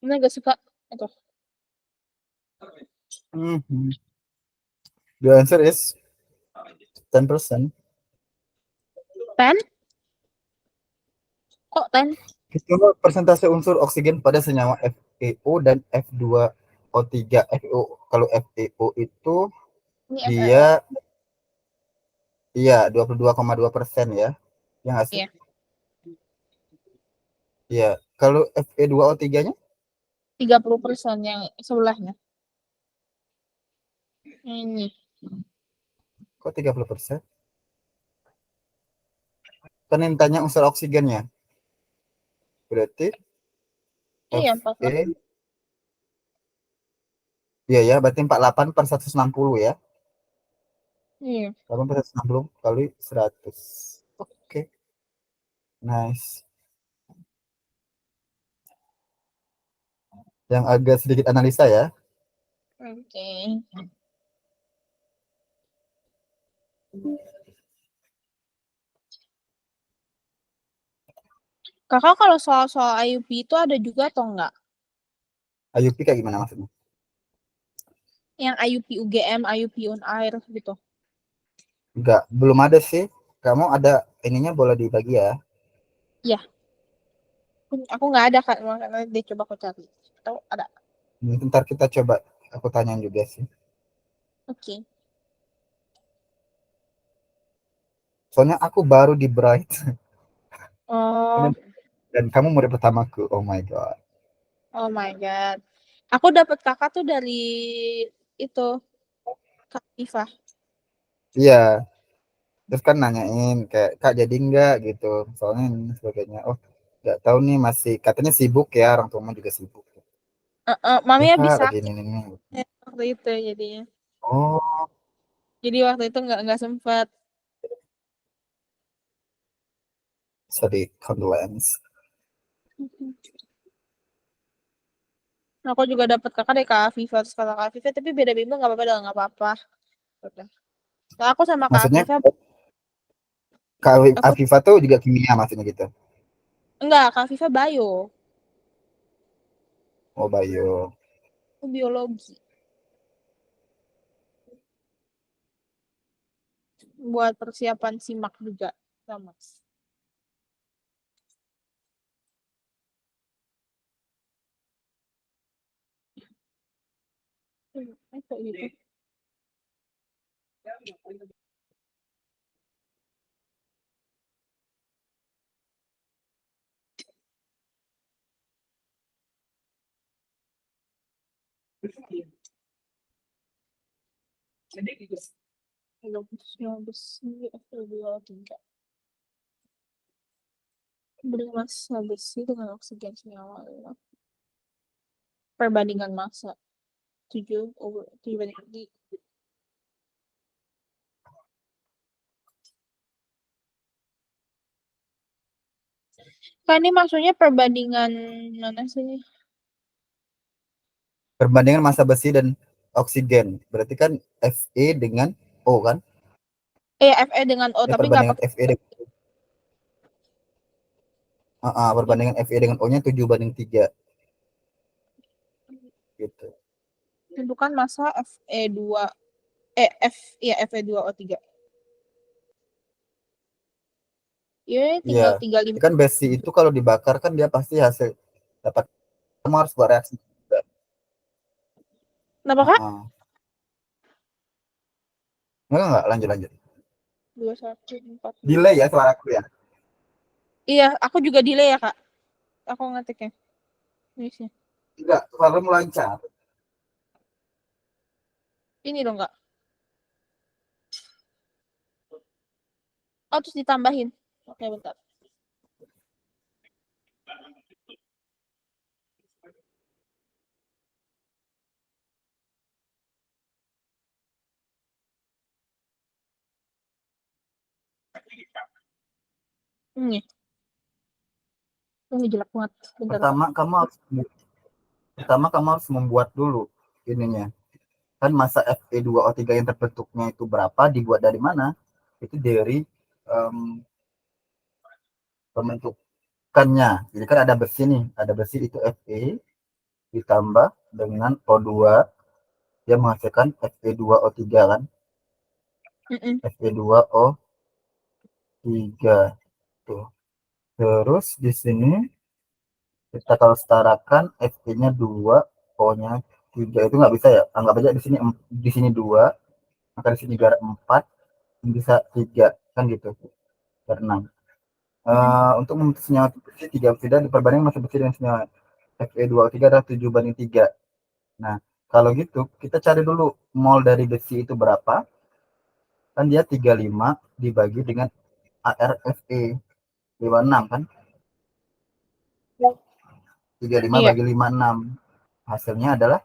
S1: ini agak suka itu.
S2: Mhm. The answer is 10%.
S1: 10? Kok 10?
S2: Itu persentase unsur oksigen pada senyawa FeO dan F2O3. FeO, kalau FeO itu
S1: Ini FeO.
S2: dia iya 22,2% ya. Ya nggak sih?
S1: Iya,
S2: Iya. Kalau Fe2O3-nya
S1: 30% yang sebelahnya. Ini.
S2: kok 30%? Kan yang tanya unsur oksigennya. Berarti
S1: Iya, 48.
S2: Fe iya ya, berarti 48 per 160 ya.
S1: Iya.
S2: 48 per 160 kali 100. Oke, nice. Yang agak sedikit analisa ya.
S1: Oke. Kakak kalau soal-soal IUP itu ada juga atau enggak?
S2: IUP kayak gimana maksudnya?
S1: Yang IUP UGM, IUP Unair gitu.
S2: Enggak, belum ada sih. Kamu ada ininya boleh dibagi ya.
S1: Iya, aku nggak ada kak, makanya dia coba aku cari. Atau ada.
S2: Ntar kita coba aku tanyain juga sih.
S1: Oke.
S2: Soalnya aku baru di Bright
S1: Oh,
S2: dan kamu murid pertamaku. Oh my god.
S1: oh my God. Aku dapat kakak tuh dari itu, Kak Iva.
S2: Iya, terus kan nanyain kayak Kak jadi enggak gitu. Soalnya ini sebagainya. Oh, enggak tahu nih masih katanya sibuk ya, orang tua juga sibuk.
S1: Mami
S2: Ya
S1: habis
S2: Kak, lagi
S1: sakit
S2: ini.
S1: waktu itu jadinya.
S2: Oh,
S1: Jadi waktu itu nggak sempat.
S2: sorry, condolence.
S1: Aku juga dapat kakak dari Kak Afifa, terus kata Kak Afifa, tapi beda bimbel nggak apa-apa, dah nggak apa-apa. Udah. Nah, aku sama Kak
S2: Maksudnya
S1: Afifa,
S2: Kak
S1: aku
S2: Afifa tuh juga kimia maksudnya gitu.
S1: enggak, Kak Afifa bio,
S2: Oh, bio.
S1: aku biologi. Buat persiapan simak juga sama. Kok gitu? Belum, belum, biologi. Beri massa besi dengan oksigen senyawa. Perbandingan massa 7 banding di. Kan ini maksudnya perbandingan mana sih?
S2: Perbandingan massa besi dan oksigen. Berarti kan Fe dengan O kan?
S1: Fe dengan O,
S2: Ini
S1: tapi nggak
S2: perbandingan
S1: pakai.
S2: Fe dengan perbandingan Fe dengan O-nya 7:3 gitu.
S1: Tentukan massa Fe2 Fe2O3. Ya,
S2: Iya.
S1: tinggal 35.
S2: Kan besi itu kalau dibakar kan dia pasti hasil dapat, kamu harus buat reaksi juga.
S1: Kenapa kak?
S2: Enggak, lanjut lanjut.
S1: 2142.
S2: Delay ya suaraku ya.
S1: Iya, aku juga delay ya kak. Aku ngetiknya. Ini sih.
S2: Enggak, suaramu lancar.
S1: Ini dong kak. Oh, terus ditambahin. Oke, bentar. Ini. Ini jelek banget. Bentar kak.
S2: Pertama kamu harus membuat dulu ininya. Kan masa Fe2O3 yang terbentuknya itu berapa, dibuat dari mana? Itu dari um, pembentukannya. Jadi kan ada besi nih, ada besi itu Fe ditambah dengan O2, dia menghasilkan Fe2O3 kan?
S1: Mm-mm.
S2: Fe2O3 tuh. Terus di sini kita kalau setarakan Fe-nya 2, O-nya 3, itu nggak bisa ya. Anggap aja di sini 2, maka di sini biar 4, bisa 3 kan gitu. Biar 6.
S1: Mm-mm.
S2: Untuk membentuk senyawa besi 3 oksida diperbandingkan massa besi dengan senyawa Fe2O3 adalah 7:3. Nah, kalau gitu kita cari dulu mol dari besi itu berapa. Kan dia 35 dibagi dengan ArFe 56 kan? 35
S1: Iya.
S2: bagi 56. Hasilnya adalah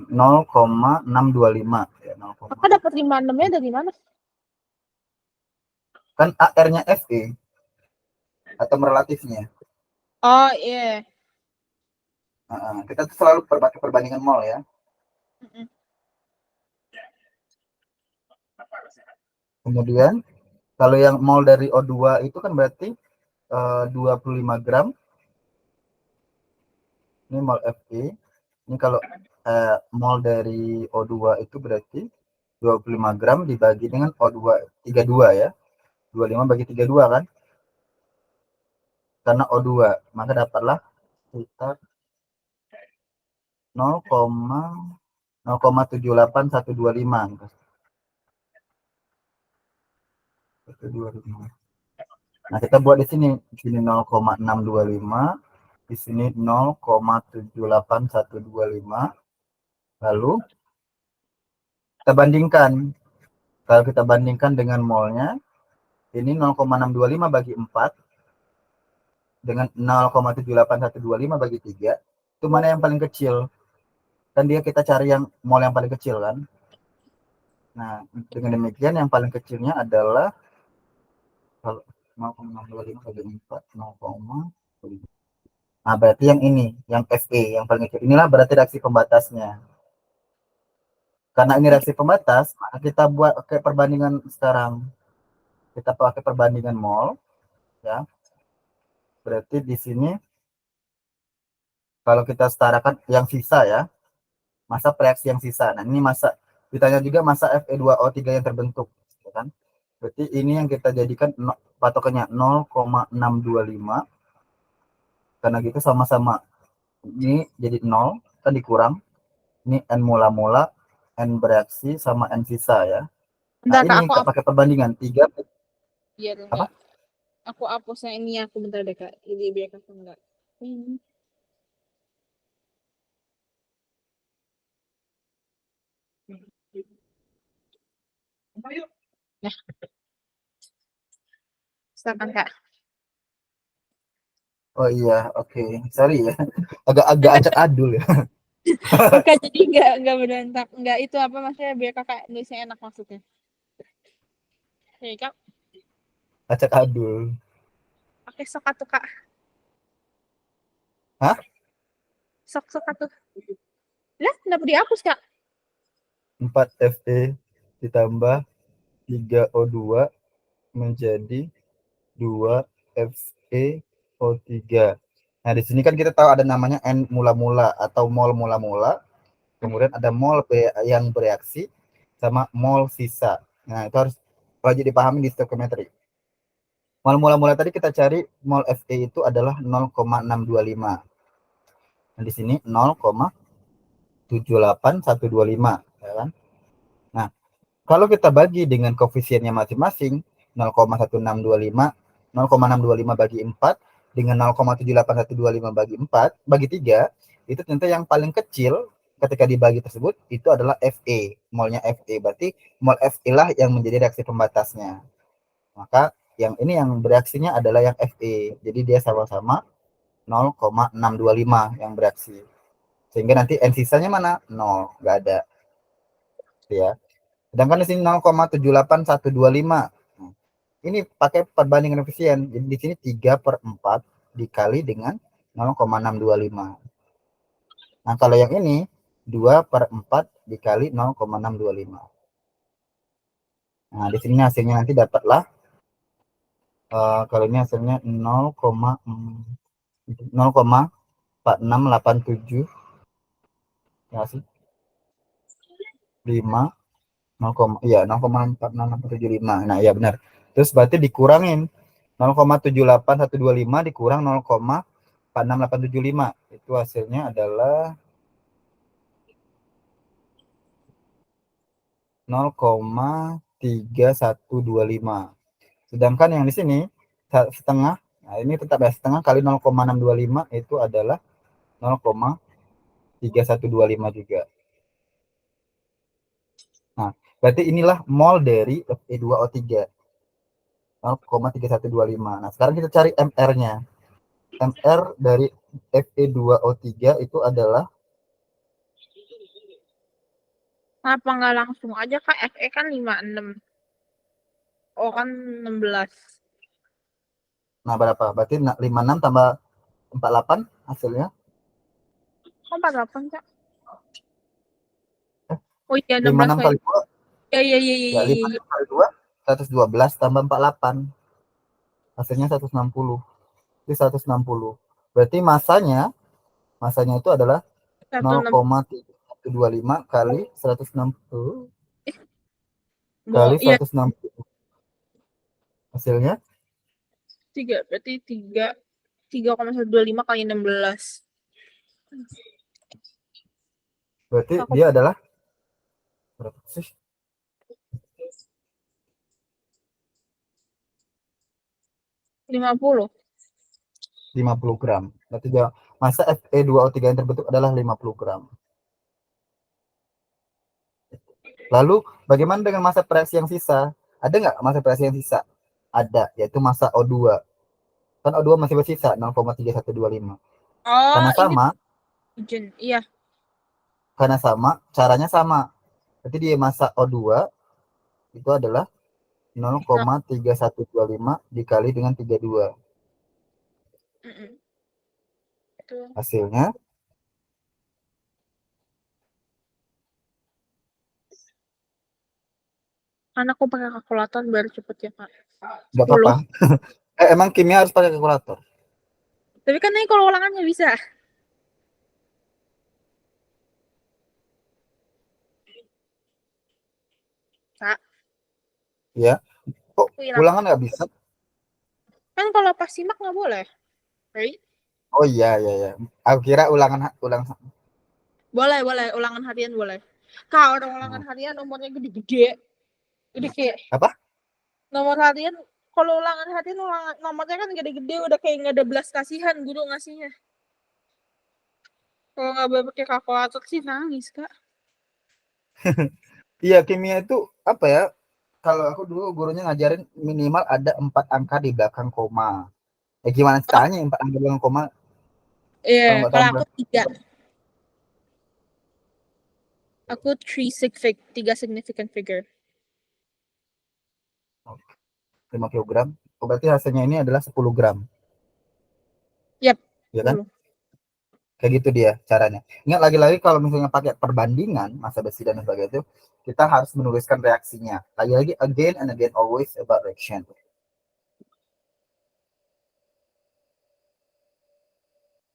S2: 0,625 ya, 0,
S1: Kakak dapat 56-nya dari mana?
S2: kan AR-nya Fe atau relatifnya.
S1: Oh, iya.
S2: Kita selalu pakai perbandingan mol ya.
S1: Mm-mm.
S2: Kemudian kalau yang mol dari O2 itu kan berarti 25 gram. Ini mol Fe. Ini kalau mol dari O2 itu berarti 25 gram dibagi dengan O2 32 ya. 25 bagi 32 kan? Karena O2, maka dapatlah sekitar 0,0,78125. Nah, kita buat di sini. Di sini 0,625, di sini 0,78125. Lalu kita bandingkan. Kalau kita bandingkan dengan molnya, ini 0,625 bagi 4 dengan 0,78125 bagi 3, itu mana yang paling kecil? Kan dia kita cari yang mol yang paling kecil kan. Nah, dengan demikian yang paling kecilnya adalah 0,625 bagi 4, 0, nah, berarti yang ini, yang Fe, yang paling kecil. Inilah berarti reaksi pembatasnya. Karena ini reaksi pembatas, maka kita buat kayak perbandingan sekarang. Kita pakai perbandingan mol, ya. Berarti di sini kalau kita setarakan yang sisa ya, masa reaksi yang sisa. Nah, ini masa, ditanya juga masa Fe2O3 yang terbentuk, ya kan? Berarti ini yang kita jadikan patokannya 0,625, karena gitu sama-sama ini jadi 0, kan dikurang. Ini N mula-mula, N bereaksi sama N sisa ya. Nah,
S1: Bentar kak,
S2: ini
S1: aku
S2: pakai perbandingan 3
S1: biar
S2: apa?
S1: enggak. Aku hapus yang ini aku bentar deh kak. Jadi biar kakak enggak. Ini. Nah, silakan kak.
S2: Oh iya, oke. Sorry ya. Agak-agak acak adul ya.
S1: Bukan, jadi nggak berantak, nggak itu apa maksudnya, biar kakak nulisnya enak maksudnya. Jadi kak,
S2: Acak adul.
S1: oke sok atuh kak,
S2: Hah?
S1: sok sok atuh. Lah, kenapa dihapus kak?
S2: 4 Fe ditambah 3O2 menjadi 2 FeO3. Nah, di sini kan kita tahu ada namanya N mula-mula atau mol mula-mula, kemudian ada mol yang bereaksi sama mol sisa. Nah, itu harus wajib dipahami di stoichiometry. Mol mula-mula tadi kita cari mol Fe itu adalah 0,625. Nah, di sini 0,78125, ya kan? Nah, kalau kita bagi dengan koefisiennya masing-masing 0,1625, 0,625 bagi 4 dengan 0,78125 bagi 4 bagi 3, itu tentu yang paling kecil ketika dibagi tersebut itu adalah Fe, molnya Fe. Berarti mol Fe lah yang menjadi reaksi pembatasnya. Maka yang ini yang bereaksinya adalah yang Fe. Jadi dia sama-sama 0,625 yang bereaksi. Sehingga nanti N sisanya mana? 0, nggak ada. Ya. Sedangkan di sini 0,78125. Ini pakai perbandingan efisien. Jadi di sini 3/4 dikali dengan 0,625. Nah, kalau yang ini 2/4 dikali 0,625. Nah, di sini hasilnya nanti dapatlah kalau ini hasilnya 0,4687 ya sih 5 0, iya 0,46875. Nah, iya benar. Terus berarti dikurangin 0,78125 dikurang 0,46875. Itu hasilnya adalah 0,3125. Sedangkan yang di sini setengah, nah ini tetap ya setengah kali 0,625 itu adalah 0,3125 juga. Nah, berarti inilah mol dari Fe2O3. 0,3125. Nah, sekarang kita cari MR-nya. MR dari Fe2O3 itu adalah,
S1: Kenapa nggak langsung aja kak? Fe kan 56, O kan 16.
S2: nah berapa? Berarti 56 tambah 48 hasilnya.
S1: Kok 48 kak? Oh iya, 16
S2: 56
S1: kali.
S2: kali 2,
S1: Ya ya ya ya
S2: ya
S1: ya, ya.
S2: 56 kali 2, 112 tambah 48. Hasilnya 160. Jadi 160. Berarti masanya itu adalah
S1: 16.
S2: 0,3125 kali 160
S1: Mau
S2: kali
S1: iya
S2: 160. Hasilnya
S1: 3, berarti 3,125 kali 16.
S2: berarti
S1: Aku
S2: dia adalah berapa sih?
S1: 50.
S2: 50 gram. Berarti dia, masa Fe2O3 yang terbentuk adalah 50 gram. Lalu bagaimana dengan masa reaksi yang sisa? Ada nggak masa reaksi yang sisa? Ada, yaitu masa O2. Kan O2 masih bersisa 0,3125.
S1: Oh,
S2: Karena
S1: ini
S2: sama,
S1: oxygen. Iya.
S2: caranya sama. Jadi di masa O2 itu adalah
S1: Nah,
S2: 0,3125 dikali dengan 32.
S1: mm-mm. Itu.
S2: Hasilnya
S1: Karena aku pakai kalkulator biar cepet ya kak.
S2: nggak
S1: 10.
S2: apa-apa. Emang kimia harus pakai kalkulator?
S1: Tapi kan ini kalau ulangannya bisa. Kak,
S2: Ya. Kok
S1: aku hilang.
S2: ulangan nggak bisa?
S1: Kan kalau pas simak nggak boleh. Right?
S2: Oh iya, iya, iya. Aku kira ulang.
S1: Boleh, boleh. Ulangan harian boleh. Kak, orang ulangan harian nomornya gede-gede. Gede kayak
S2: Apa?
S1: nomor harian. Kalau ulangan harian, nomornya kan gede-gede. Udah kayak nggak ada belas kasihan guru ngasihnya. Kalau nggak boleh pakai kalkulator sih nangis kak.
S2: Iya, kimia itu apa ya? Kalau aku dulu gurunya ngajarin minimal ada 4 angka di belakang koma. Gimana
S1: Oh,
S2: caranya 4 angka belakang koma
S1: iya,
S2: kalau nggak tahu
S1: kalau aku
S2: berarti?
S1: tiga. Aku tiga significant figure.
S2: 5 kilogram. Oh, berarti hasilnya ini adalah 10 gram,
S1: Yap,
S2: ya kan?
S1: 10.
S2: Kayak gitu dia caranya. Ingat lagi-lagi kalau misalnya pakai perbandingan massa besi dan sebagainya itu, kita harus menuliskan reaksinya. Lagi-lagi again and again always about reaction.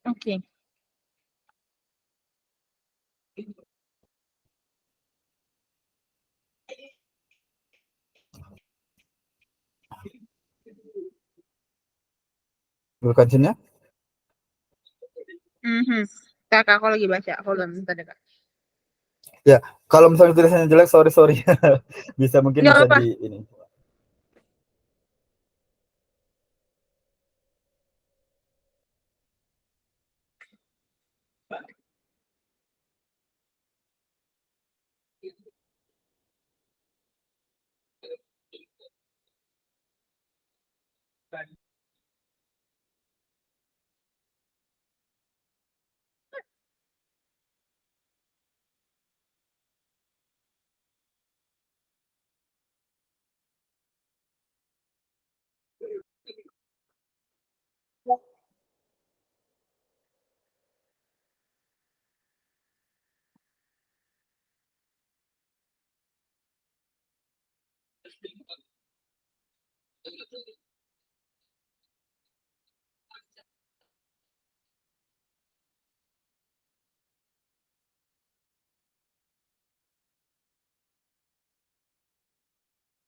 S1: Oke.
S2: Bukannya?
S1: Mhm. Kakak aku lagi baca. Hold on, bentar deh, Kak.
S2: Ya, kalau misalnya tulisannya jelek, sorry sorry. Bisa mungkin
S1: Nggak
S2: bisa
S1: apa-apa.
S2: di ini.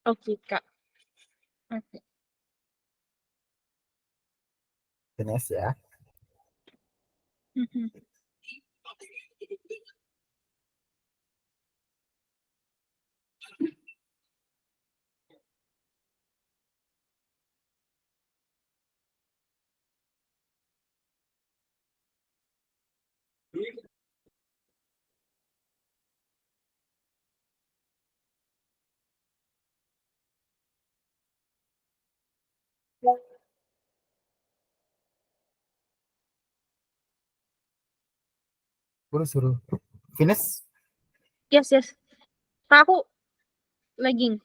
S1: Oke, Kak. Oke.
S2: Jenis ya.
S1: Mhm.
S2: Suruh finish.
S1: Yes, yes. Kak, aku lagging.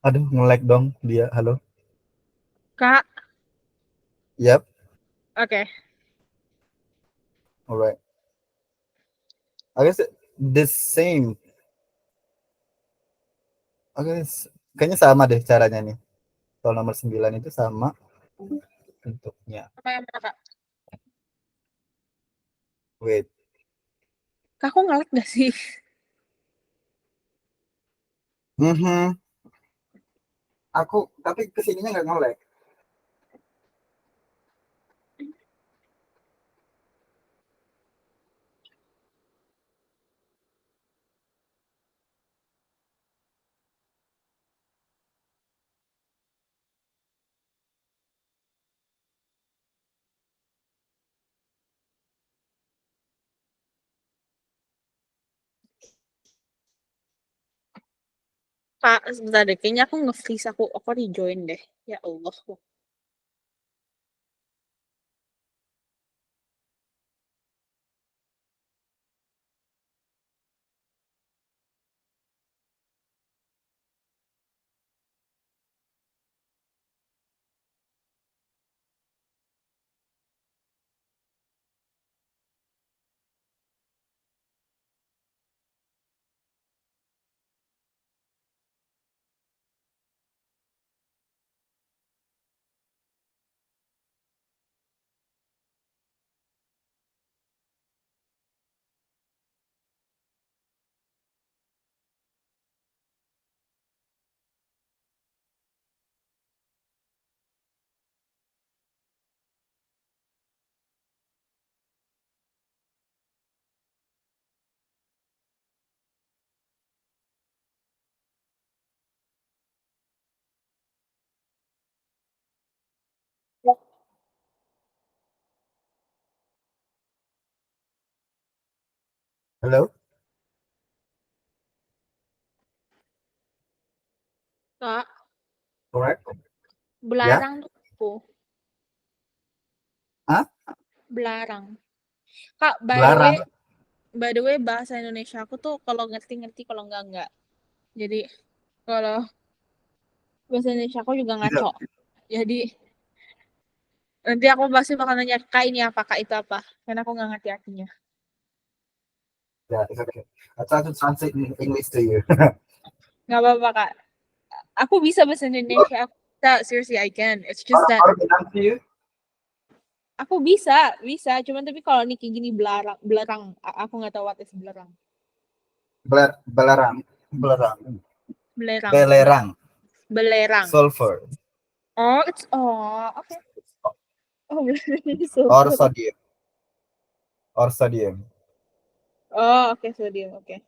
S2: Aduh, nge-lag dong dia. Halo.
S1: Kak,
S2: Yap.
S1: oke.
S2: Alright. I guess the same. Oke, kayaknya sama deh caranya nih. Kalau nomor 9 itu sama bentuknya.
S1: Apa yang mana, Kak?
S2: Wait.
S1: Kak, aku ngelag gak sih?
S2: Mhm. Aku tapi kesininya nggak nge-lag.
S1: Kak, sebentar deh. Kayaknya aku nge-freeze. Aku rejoin deh. Ya Allah.
S2: Halo.
S1: Kak,
S2: Correct. Ya,
S1: Belarang tuh aku.
S2: ah,
S1: Belarang. Kak,
S2: belarang.
S1: by the way bahasa Indonesia aku tuh kalau ngerti-ngerti, kalau enggak. Jadi kalau bahasa Indonesia aku juga
S2: Gitu.
S1: ngaco. Jadi nanti aku pasti bakal nanya, Kak ini apa, Kak itu apa. Karena aku nggak ngerti artinya.
S2: Yeah, it's okay. I try to translate in English to you.
S1: Nggak apa-apa, Kak. Aku bisa bahasa Indonesia. Aku bisa, seriously I can. It's just that
S2: Or bilang to you,
S1: aku bisa, bisa. Cuman tapi kalau nih kayak gini belarang, belarang. Aku nggak tahu what is belarang.
S2: belerang, belerang,
S1: Belerang,
S2: belerang,
S1: belerang.
S2: sulfur,
S1: Oh, okay. Oh, belerang
S2: or
S1: sulfur.
S2: sodium, or sodium.
S1: Oh, oke sodium, oke.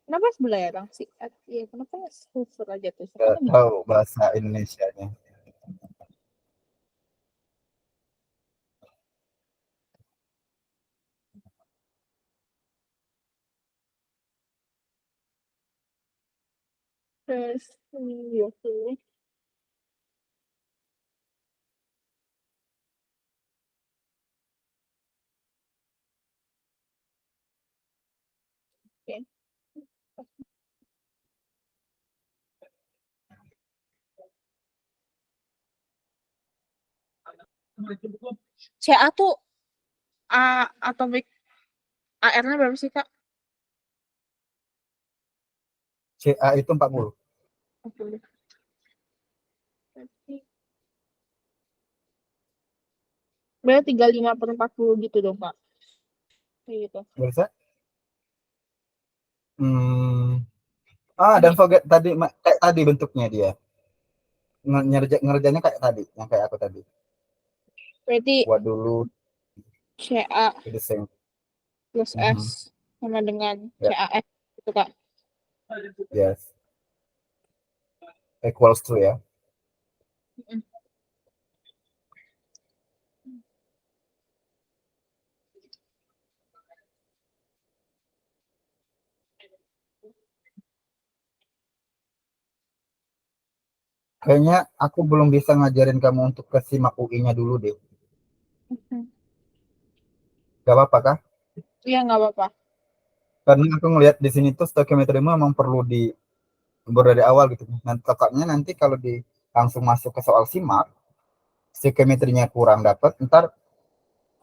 S1: Kenapa belerang sih? Iya, kenapa nggak sulfur aja tuh?
S2: Gak
S1: Kan lebih
S2: tahu bahasa Indonesianya.
S1: terus. Oke. CA tuh atomic AR-nya berapa sih, Kak?
S2: Ca itu 40.
S1: Oke. Berarti 35/40 gitu dong, Kak. Kayak gitu.
S2: Bisa? Hmm. Dan
S1: Ini
S2: forget tadi, kayak tadi bentuknya dia. Ngerjainnya kayak tadi, yang kayak aku tadi.
S1: berarti
S2: Buat dulu,
S1: CA
S2: the same.
S1: plus S
S2: Mhm.
S1: sama dengan
S2: Ya,
S1: CAS gitu, Kak.
S2: yes. Equals to ya.
S1: Mm.
S2: Kayaknya aku belum bisa ngajarin kamu untuk ke SIMAK UI-nya dulu deh. Gak apa-apa kah?
S1: Iya, nggak apa-apa.
S2: Karena aku ngelihat di sini tuh stoichiometry memang perlu di dari awal gitu. Nanti takutnya nanti kalau di langsung masuk ke soal SIMAK, stoichiometrinya kurang dapat, ntar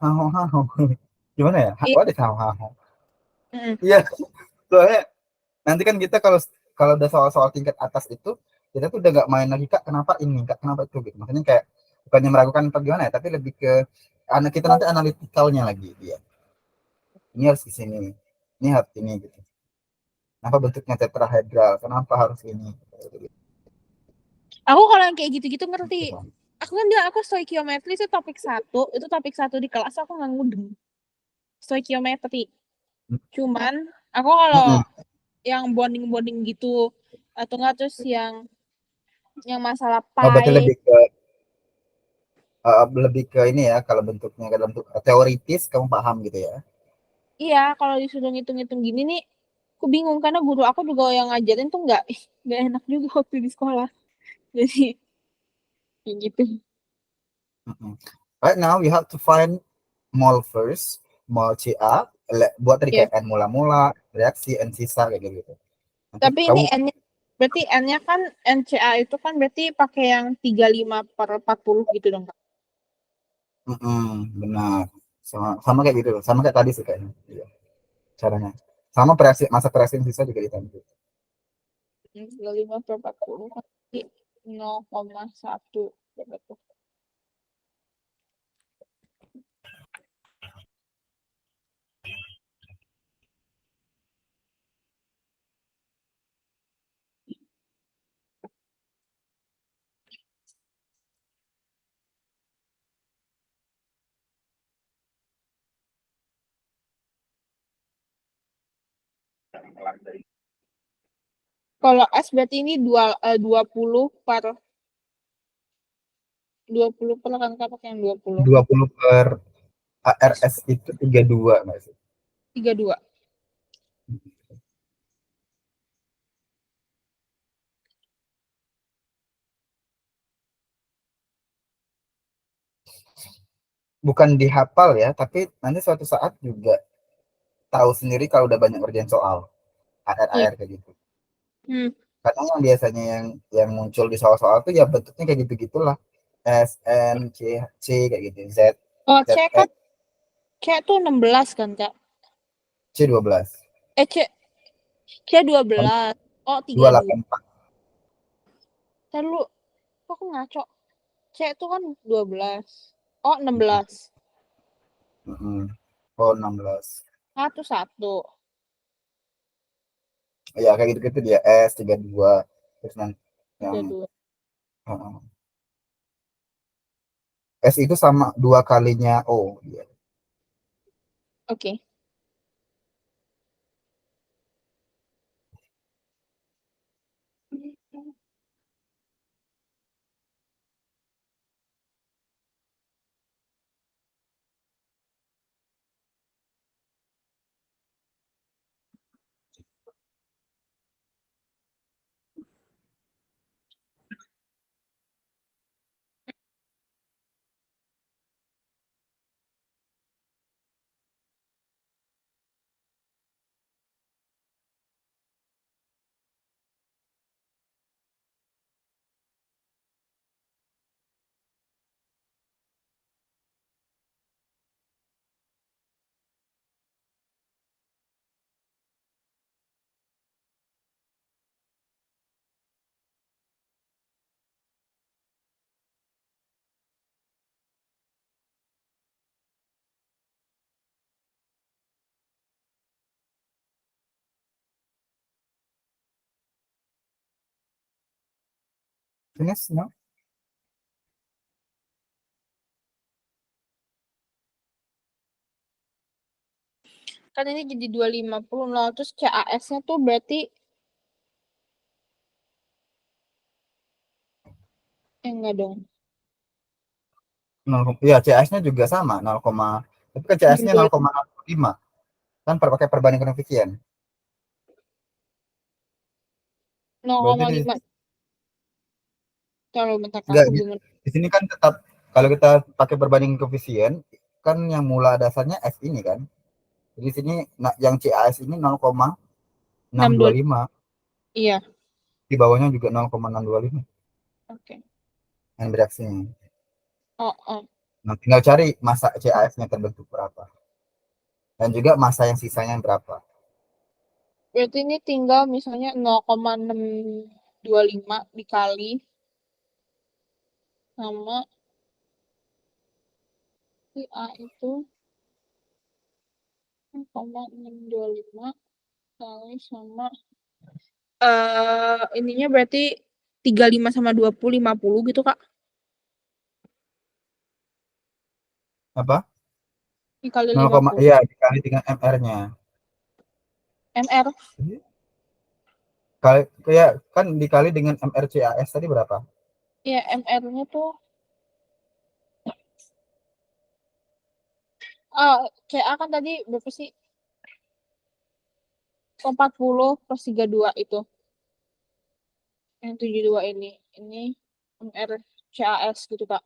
S2: haho haho. Gimana ya?
S1: Iya.
S2: What is haho haho?
S1: Mm.
S2: Iya, soalnya nanti kan kita kalau kalau udah soal-soal tingkat atas itu kita tuh udah gak main lagi kak kenapa ini kak kenapa itu gitu. Maksudnya kayak bukannya meragukan atau gimana ya, tapi lebih ke anak kita nanti analitikalnya lagi dia. Ini harus di sini, ini harus ini gitu. Kenapa bentuknya tetrahedral? Kenapa harus ini?
S1: Aku kalau yang kayak gitu-gitu ngerti.
S2: Gitu.
S1: Aku kan bilang aku stoikiometri itu topik satu di kelas aku nggak ngudeng. Stoikiometri. Cuman aku kalau
S2: Mm-mm.
S1: yang bonding-bonding gitu atau enggak terus yang masalah
S2: Oh, berarti
S1: pi.
S2: lebih ke ini ya, kalau bentuknya dalam bentuk teoritis kamu paham gitu ya.
S1: Iya, kalau disuruh ngitung-ngitung gini nih, aku bingung karena guru aku juga yang ngajarin tuh nggak enak juga waktu di sekolah. Jadi kayak gitu.
S2: Mm-mm. Right now we have to find mol first, mol CA, buat tadi
S1: Ya,
S2: kayak N mula-mula, reaksi, N sisa kayak gitu. Nanti
S1: tapi ini
S2: kamu
S1: N-nya berarti N-nya kan NCA itu kan berarti pakai yang 35/40 gitu dong, Kak.
S2: benar. Sama kayak gitu, sama kayak tadi sih kayaknya. Iya, caranya. Sama reaksi masa reaksi N sisa juga ditanya.
S1: 35/40 kan berarti 0,1 berapa tuh? Kalau S berarti ini 20 per kan Kak, pakai yang 20.
S2: 20 per ARS itu 32 nggak sih?
S1: 32.
S2: bukan dihafal ya, tapi nanti suatu saat juga tahu sendiri kalau udah banyak ngerjain soal
S1: Iya.
S2: AR kayak gitu.
S1: Hmm.
S2: Karena yang biasanya yang muncul di soal-soal tuh ya bentuknya kayak gitu-gitulah. S N C C kayak gitu. Z
S1: Oh,
S2: Z
S1: C
S2: N
S1: kan C tuh 16 kan, Kak?
S2: C 12.
S1: C 12. Oh, 32.
S2: 284.
S1: Ntar lu, kok aku ngaco? C itu kan 12. Oh, 16.
S2: Mm-mm. Oh, 16.
S1: Satu satu.
S2: Ya kayak gitu-gitu dia S 32. Terus nanti yang
S1: 32.
S2: uh, S itu sama dua kalinya O. Iya.
S1: Oke.
S2: Finish, no?
S1: Kan ini jadi 250. Nah, terus CAS-nya tuh berarti enggak dong.
S2: 0, ya CS-nya juga sama 0, tapi kan CS-nya
S1: 625.
S2: 0,05 kan pakai perbandingan koefisien. Berarti di
S1: 0,5. Kalau bentar Kak,
S2: enggak
S1: aku belum.
S2: di sini kan tetap kalau kita pakai perbandingan koefisien kan yang mula dasarnya S ini kan. Jadi di sini nah, yang CAS ini
S1: 62.
S2: 0,625,
S1: Iya.
S2: di bawahnya juga 0,625
S1: Oke.
S2: yang bereaksinya.
S1: Oh, oh.
S2: Nah, tinggal cari masa CAS-nya terbentuk berapa dan juga masa yang sisanya berapa.
S1: Berarti ini tinggal misalnya 0,625 dikali sama si A itu 0,625 kali sama ininya berarti 35 sama 20 50 gitu, Kak.
S2: Apa?
S1: Dikali
S2: 0,
S1: 50.
S2: iya dikali dengan MR-nya.
S1: MR.
S2: Kali kayak kan dikali dengan MRCAS tadi berapa?
S1: Ya, MR-nya tuh CA kan tadi berapa sih? 40 plus 32 itu. Yang 72 ini. Ini MR CAS gitu, Kak.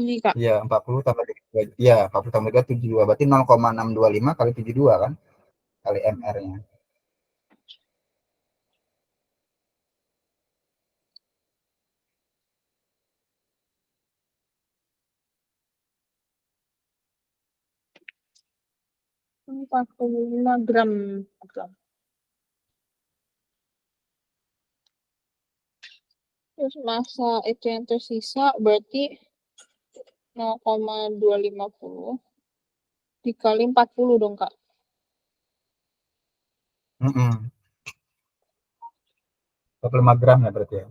S1: Ini, Kak.
S2: Iya, 40 tambah 32. Iya, 40 tambah 2 72. Berarti 0,625 kali 72 kan? Kali MR-nya.
S1: 45 gram. gram. Terus masa itu yang tersisa berarti 0,250 dikali 40 dong, Kak.
S2: Mm -mm. 45 gram ya berarti ya.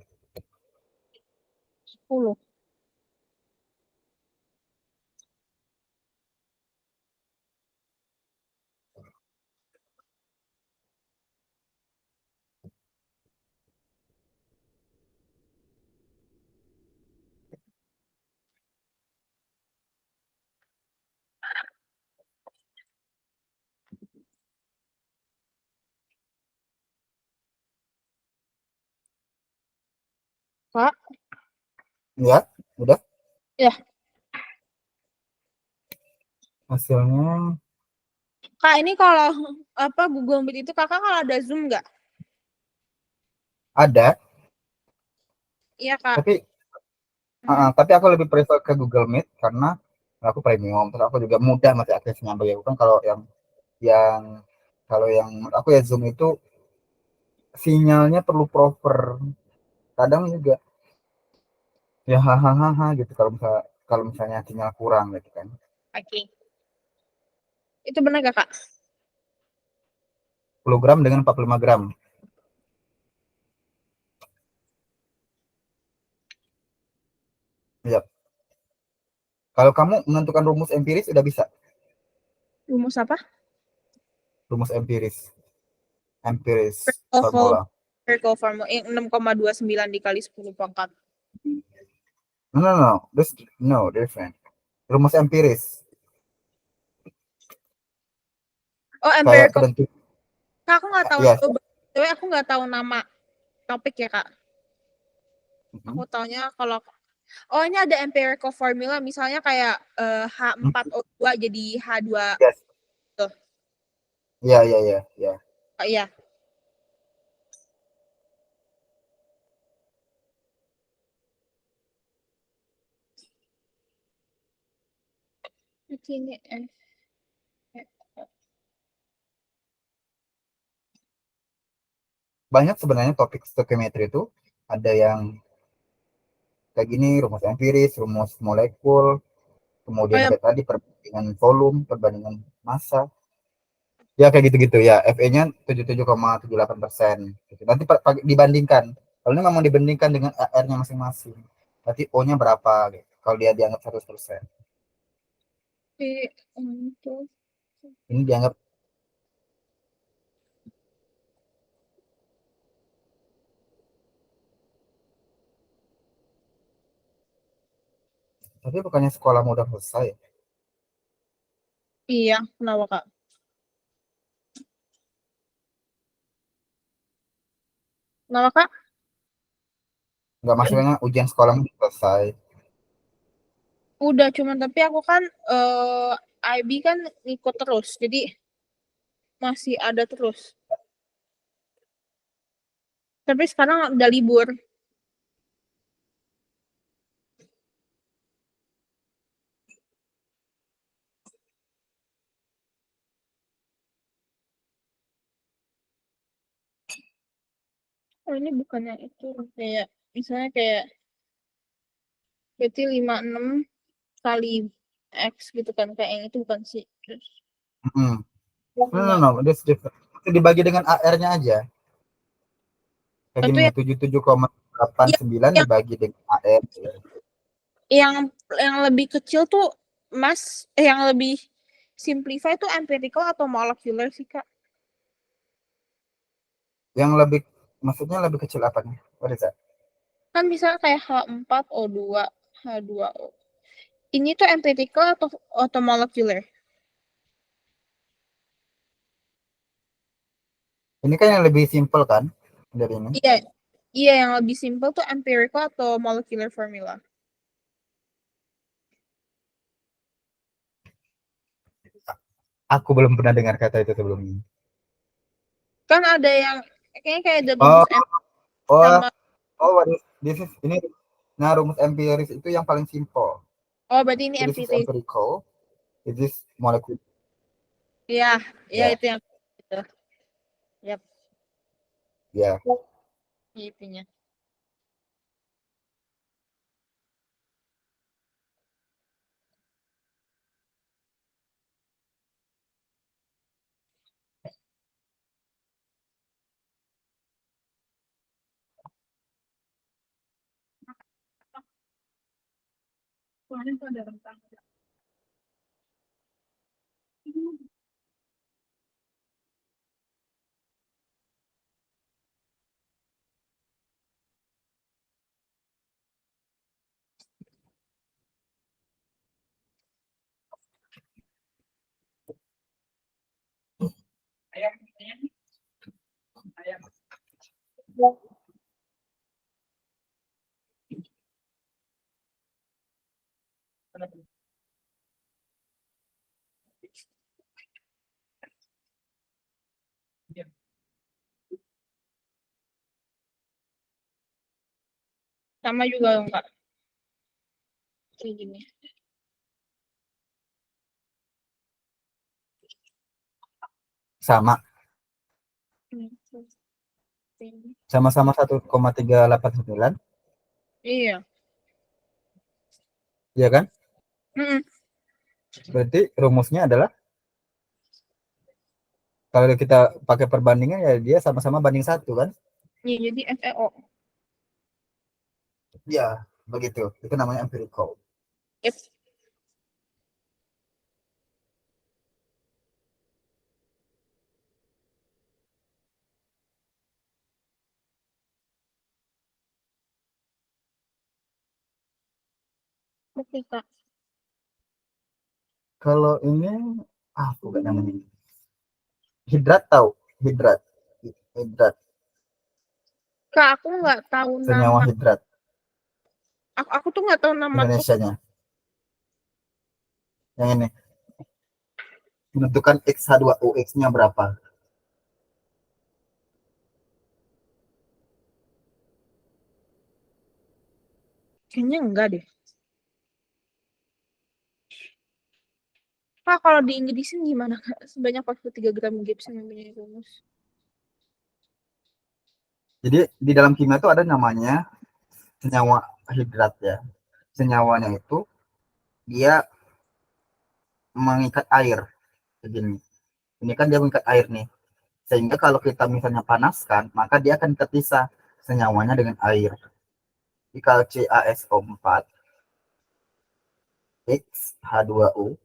S1: 10. Kak,
S2: Ya, udah
S1: ya.
S2: hasilnya
S1: Kak, ini kalau apa Google Meet itu kakak kalau ada Zoom nggak?
S2: ada,
S1: Iya, Kak.
S2: tapi
S1: Mhm.
S2: tapi aku lebih prefer ke Google Meet karena aku premium, terus aku juga mudah masih aksesnya bagi aku kan. Yang kalau yang menurut aku ya Zoom itu sinyalnya perlu proper, kadang juga ya hahaha gitu kalau misalnya sinyal kurang gitu kan.
S1: Oke. Itu benar gak, Kak?
S2: 10 gram dengan 45 gram. Ya. Kalau kamu menentukan rumus empiris udah bisa.
S1: Rumus apa?
S2: Rumus empiris
S1: Spherical
S2: formula.
S1: spherical formula yang 6,29 dikali 10 pangkat.
S2: No, this no different. Rumus empiris
S1: Oh,
S2: kayak
S1: empirical.
S2: penentu.
S1: Kak, aku nggak tahu.
S2: Yes.
S1: Aku nggak tahu nama topik ya, Kak. Aku taunya kalau ini ada empirical formula misalnya kayak H4O2 jadi H2
S2: Yes.
S1: tuh.
S2: Ya.
S1: Oh, iya. Ini
S2: Banyak sebenarnya topik stoichiometry itu ada yang kayak gini, rumus empiris, rumus molekul,
S1: oh
S2: kemudian
S1: ya,
S2: kayak tadi perbandingan volume, perbandingan massa. Ya kayak gitu-gitu ya. FE-nya 77,78%. Gitu. Nanti dibandingkan. Kalau ini memang dibandingkan dengan AR-nya masing-masing. Berarti O-nya berapa gitu. Kalau dia dianggap 100%.
S1: untuk
S2: Ini dianggap, tapi bukannya sekolah udah selesai.
S1: iya, kenapa, Kak? Kenapa, Kak?
S2: Nggak, maksudnya ujian sekolahmu udah selesai.
S1: Udah, cuman tapi aku kan IB kan ikut terus. Jadi masih ada terus. Tapi sekarang udah libur. Oh, ini bukannya itu kayak misalnya kayak berarti 56 kali X gitu kan kayak yang itu bukan sih. Terus
S2: Hmm.
S1: lima
S2: No. This different. Itu dibagi dengan AR-nya aja. Kayak
S1: itu
S2: gini nih, 77,89
S1: yang
S2: dibagi dengan AR.
S1: yang yang lebih kecil tuh yang lebih simplify tuh empirical atau molecular sih, Kak?
S2: Yang lebih, maksudnya lebih kecil apa nih? What is that?
S1: Kan misalnya kayak H4O2 H2O. Ini tuh empirical atau molecular?
S2: Ini kan yang lebih simple kan dari ini.
S1: Iya, iya yang lebih simple tuh empirical atau molecular formula.
S2: Aku belum pernah dengar kata itu sebelumnya.
S1: Kan ada yang kayaknya kayak ada
S2: Oh,
S1: rumus M
S2: oh,
S1: sama
S2: what is this is ini. Nah, rumus empiris itu yang paling simple.
S1: berarti ini
S2: So this is
S1: empirical.
S2: empirical. This is molecule.
S1: Iya, iya
S2: Ya,
S1: itu yang itu. Yap,
S2: ya.
S1: itunya. Kemarin tuh ada rentang. Ayam, ayam. Sama juga enggak kayak gini.
S2: Sama,
S1: Hmm, terus ini.
S2: sama-sama 1,389,
S1: Iya.
S2: ya kan?
S1: Mm-mm.
S2: Berarti rumusnya adalah kalau kita pakai perbandingan ya dia sama-sama banding satu kan?
S1: Iya, jadi FEO.
S2: Ya, begitu. Itu namanya empirical.
S1: Yep. Oke, Kak.
S2: Kalau ini, aku gak namanya. Hidrat tahu? Hidrat. Hidrat.
S1: Kak, aku nggak tahu
S2: Senyawa
S1: nama.
S2: hidrat.
S1: Aku tuh nggak tahu nama tuh.
S2: Indonesianya. Yang ini. Menentukan X-H2O. X-nya berapa?
S1: Kayaknya enggak deh. Kak, kalau di Inggrisin gimana, Kak? Sebanyak 43 gram gips yang mempunyai rumus.
S2: Jadi di dalam kimia itu ada namanya senyawa hidrat ya. Senyawanya itu dia mengikat air. Begini. Ini kan dia mengikat air nih. Sehingga kalau kita misalnya panaskan, maka dia akan terpisah senyawanya dengan air. Jadi kalau CaSO4 X H2O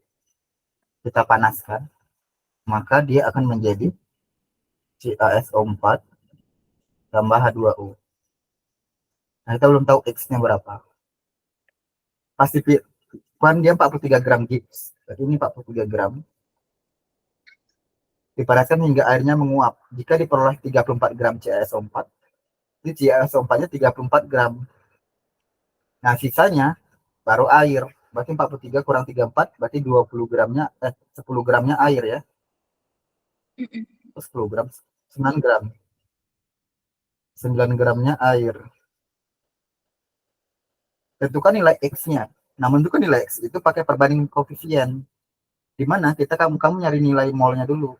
S2: kita panaskan, maka dia akan menjadi CaSO4 tambah H2O. Nah, kita belum tahu X-nya berapa. Pasti kan dia 43 gram gips. Berarti ini 43 gram. Dipanaskan hingga airnya menguap. Jika diperoleh 34 gram CaSO4, ini CaSO4-nya 34 gram. Nah, sisanya baru air. Berarti 43 kurang 34, berarti 20 gramnya, 10 gramnya air ya.
S1: Mm-mm.
S2: 10 gram, 9 gram. 9 gramnya air. Tentukan nilai X-nya. Nah, menentukan nilai X itu pakai perbandingan koefisien. Di mana kamu nyari nilai molnya dulu.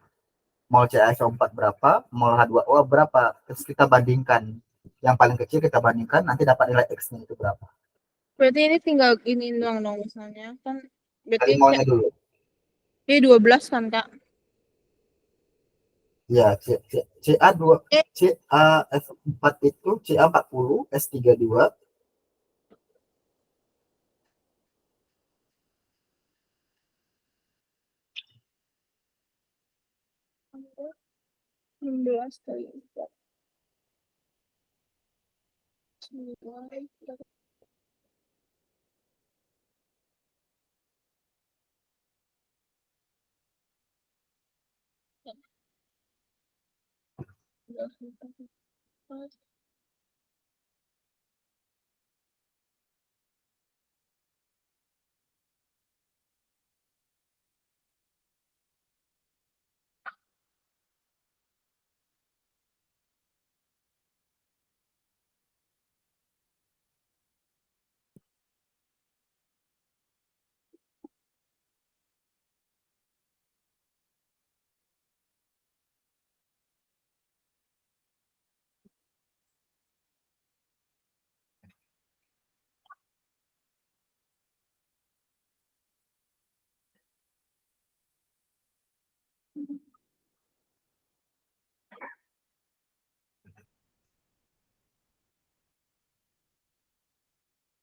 S2: Mol CaSO4 berapa, mol H2O berapa. Terus kita bandingkan. Yang paling kecil kita bandingkan, nanti dapat nilai X-nya itu berapa.
S1: Berarti ini tinggal ini doang dong misalnya. Kan berarti
S2: Cari molnya dulu.
S1: ini 12 kan, Kak?
S2: Ya, CA2,
S1: Eh,
S2: CaF4 itu CA40, S32,
S1: 16 kali 4. 9,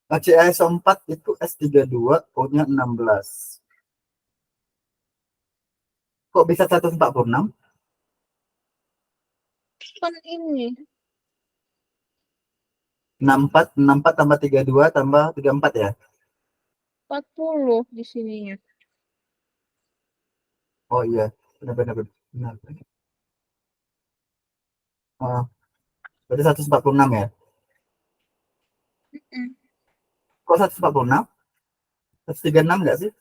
S2: CaSO4 itu S32, O-nya 16. Kok bisa 146?
S1: kan ini
S2: 64 tambah 32 tambah 34 ya?
S1: 40 di sininya.
S2: Oh iya, benar-benar. Benar. Oh, berarti 146 ya?
S1: Mm.
S2: Kok 146? 136 nggak sih?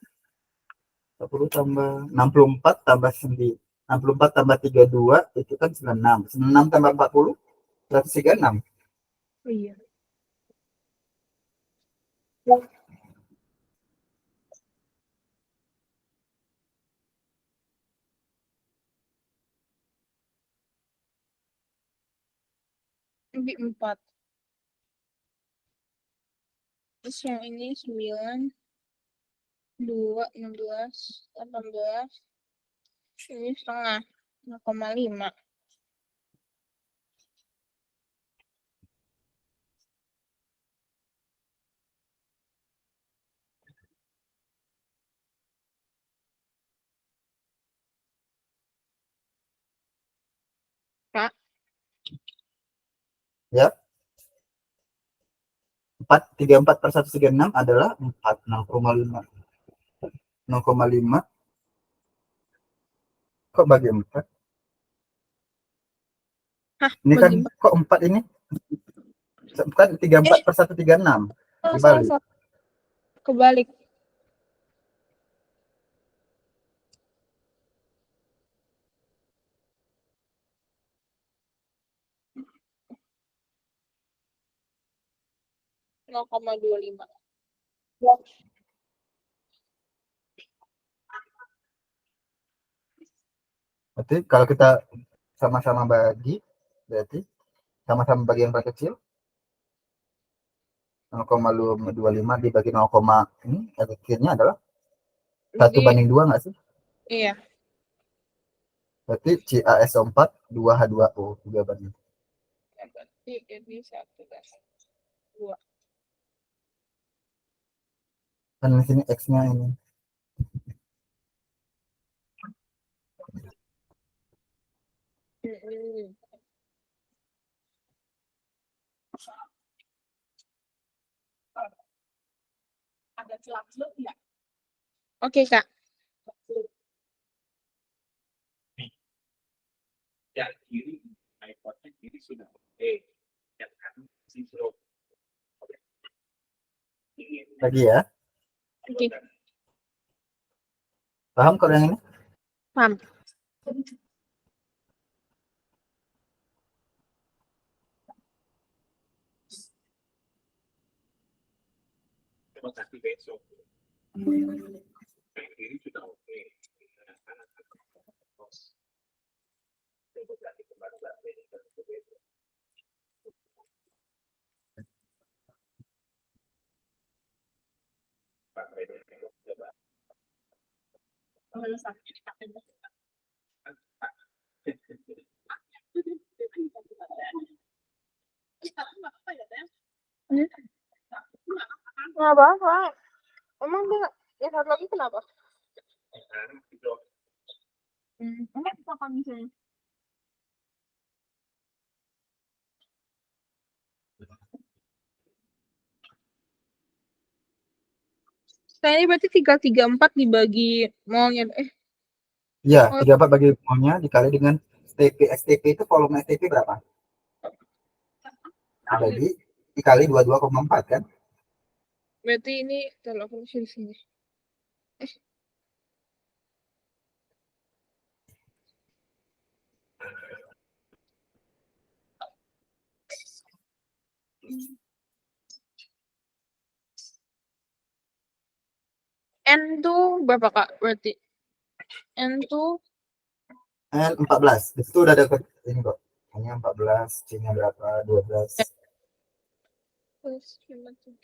S2: 40 tambah 64 tambah 9. 64 tambah 32 itu kan 96. 96 tambah 40, 136.
S1: Oh iya. Lebih 4. Terus yang ini 9, 2, 16, 18. Ini setengah. 0,5. Kak,
S2: Ya, 434 per 136 adalah 4, 6,5. 0,5 kok bagi 4?
S1: hah,
S2: Ini kan
S1: bagi 4.
S2: kok 4 ini? Kan 34
S1: Eh,
S2: per 136.
S1: salah,
S2: Dibalik.
S1: salah. Kebalik. Nol koma dua lima.
S2: Berarti kalau kita sama-sama bagi, berarti sama-sama bagi yang paling kecil, 0,25 dibagi 0, ini akhirnya adalah 1
S1: Jadi,
S2: banding 2 nggak sih?
S1: iya.
S2: Berarti CaSO4 2H2O 3 banding.
S1: Berarti jadi 1 dan 2.
S2: Kan di sini X-nya ini.
S1: Ada celap-celap nggak? Oke, Kak.
S3: Yang kiri, iPodnya kiri sudah oke. Yang kanan masih belum.
S2: Lagi ya.
S1: Oke,
S2: Paham kalau yang ini?
S1: paham.
S3: Coba kasih besok. Yang kiri sudah oke. Yang kanan terus. Coba ganti kembali ke besok. Pak Redo, coba.
S1: Kalau sakit, nggak apa-apa. Emang dia yang satu lagi kenapa?
S3: Yang kanan masih belum.
S1: Emang apa misalnya? Saya ini berarti 334 dibagi maunya.
S2: Iya,
S1: Oh,
S2: 34 bagi maunya dikali dengan STP. STP itu volume STP berapa? Jadi dikali 22,4 kan?
S1: berarti ini kalau aku di sini. N tuh berapa, Kak? Berarti N tuh
S2: 14. Itu udah dapet ini kok. Hanya 14, C-nya berapa? 12.
S1: plus 5.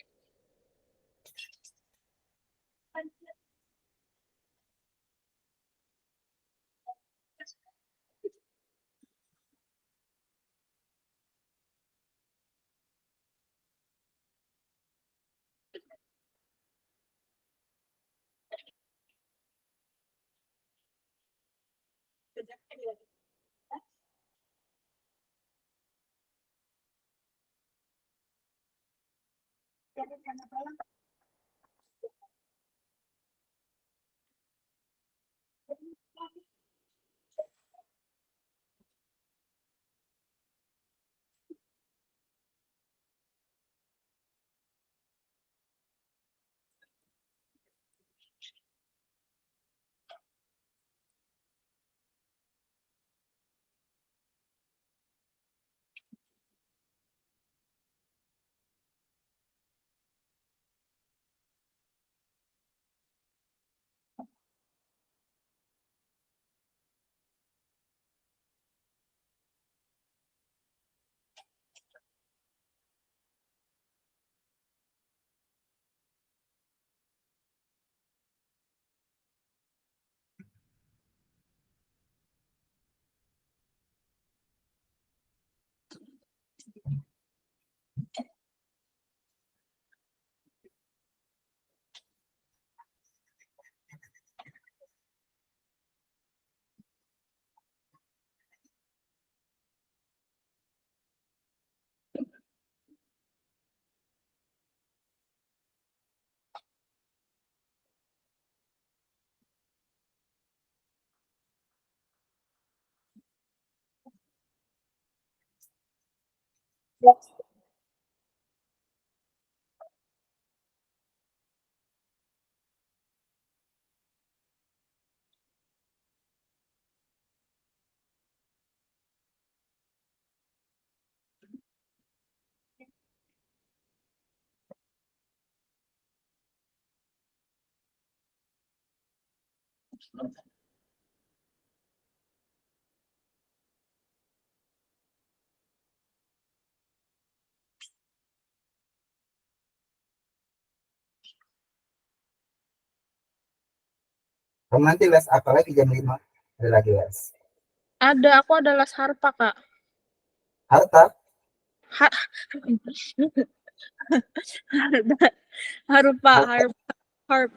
S2: Kamu nanti les apa lagi jam 5? Ada lagi les.
S1: Ada, aku ada les harpa, Kak.
S2: Harta?
S1: Harpa,
S2: Harpa.
S1: harp.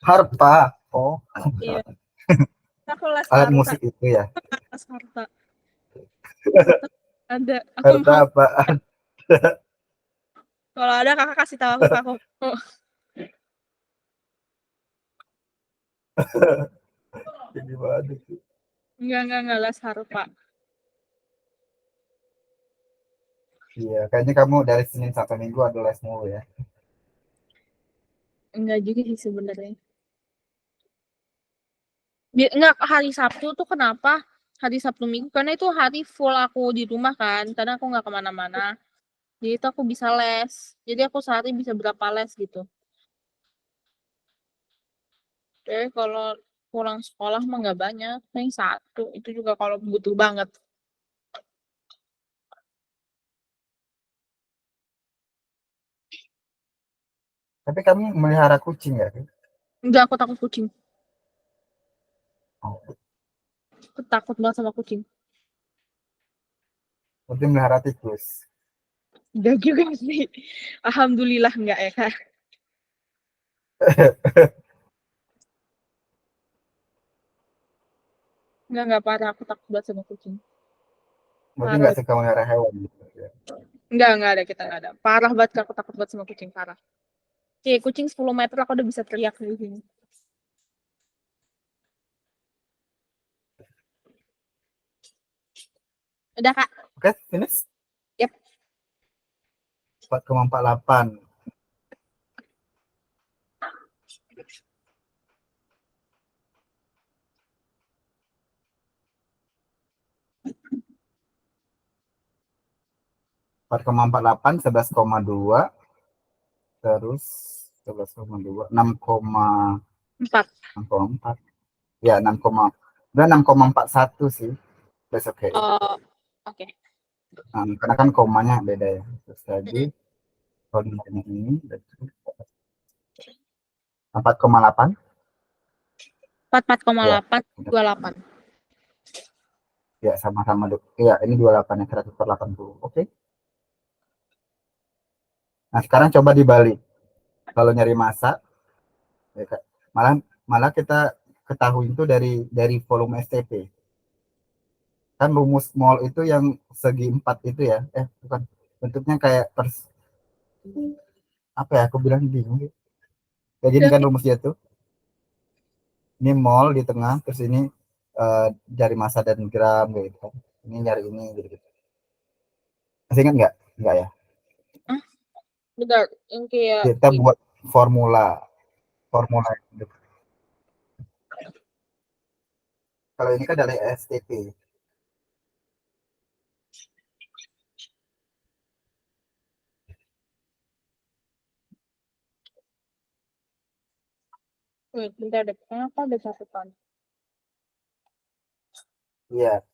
S2: Harpa. Oh,
S1: Iya. Aku les
S2: alat
S1: harpa,
S2: musik itu ya.
S1: les harpa. Ada, aku
S2: Harta
S1: mau.
S2: apaan?
S1: Kalau ada kakak kasih tahu aku, Kak. Oh,
S2: Gimana sih?
S1: enggak les harpa.
S2: Iya, kayaknya kamu dari Senin sampai Minggu ada les mulu ya.
S1: Enggak juga sih sebenarnya. Enggak, hari Sabtu tuh kenapa? Hari Sabtu Minggu karena itu hari full aku di rumah kan, karena aku nggak kemana-mana. Jadi itu aku bisa les. Jadi aku sehari bisa berapa les gitu. Jadi kalau pulang sekolah mah nggak banyak, paling satu. Itu juga kalau butuh banget.
S2: Tapi kamu melihara kucing ya?
S1: Enggak, aku takut kucing.
S2: Oh,
S1: Aku takut banget sama kucing.
S2: berarti melihara tikus.
S1: Enggak juga sih. Alhamdulillah enggak ya, Kak. Enggak parah. Aku takut banget sama kucing.
S2: Berarti
S1: Parah.
S2: nggak suka melihara hewan gitu ya.
S1: Enggak ada. Kita enggak ada. Parah banget, Kak. Aku takut banget sama kucing, parah. Oke, kucing 10 meter aku udah bisa teriak di sini. Udah, Kak.
S2: Oke, finish.
S1: Yap.
S2: 4,48. Empat koma empat delapan, 11,2, terus 11,2,
S1: 4.
S2: 6,4, ya 6,41 sih. That's okay.
S1: Oh, oke.
S2: Karena kan komanya beda ya. Terus tadi
S1: Mm-mm.
S2: kalau ini 4,8.
S1: 4,8,
S2: Ya,
S1: 28.
S2: ya sama-sama. Ya, ini 28 ya, 100/80. Oke. Nah, sekarang coba dibalik. Kalau nyari massa, ya, malah malah kita ketahui itu dari volume STP. Kan rumus mol itu yang segi 4 itu ya. Bukan. Bentuknya kayak apa ya? Aku bilang bingung. Kayak gini kan rumusnya tuh. Ini mol di tengah, terus ini jari massa dan gram gitu kan. Ini nyari ini gitu. Masih ingat nggak? Nggak ya?
S1: Bentar, yang kayak
S2: Kita buat formula. Kalau ini kan dari STP.
S1: wait, bentar deh. Kenapa ada catatan?
S2: Iya,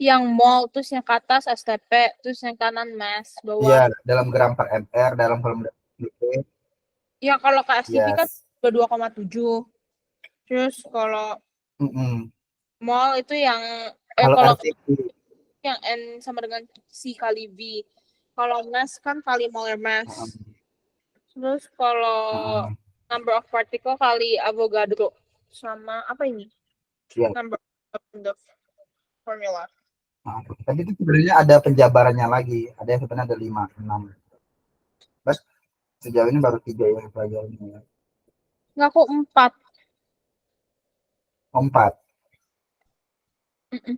S1: Yang mall, terus yang ke atas STP, terus yang kanan mass,
S2: iya,
S1: bawah.
S2: dalam gram per mr, dalam volume liquid.
S1: Ya kalau ke STP kan
S2: Yes.
S1: 2,7. Terus kalau
S2: Mm-mm.
S1: mall itu yang
S2: Kalau
S1: kalau
S2: STP,
S1: yang N sama dengan C kali V. Kalau mass kan kali molar mass. Terus kalau number of particle kali Avogadro sama apa ini?
S2: ya.
S1: Number of the formula.
S2: Tapi itu sebenarnya ada penjabarannya lagi. Ada yang sebenarnya ada 5, 6. Bas, sejauh ini baru 3 yang pelajarannya.
S1: Nggak, kok 4.
S2: 4.
S1: Mm-mm.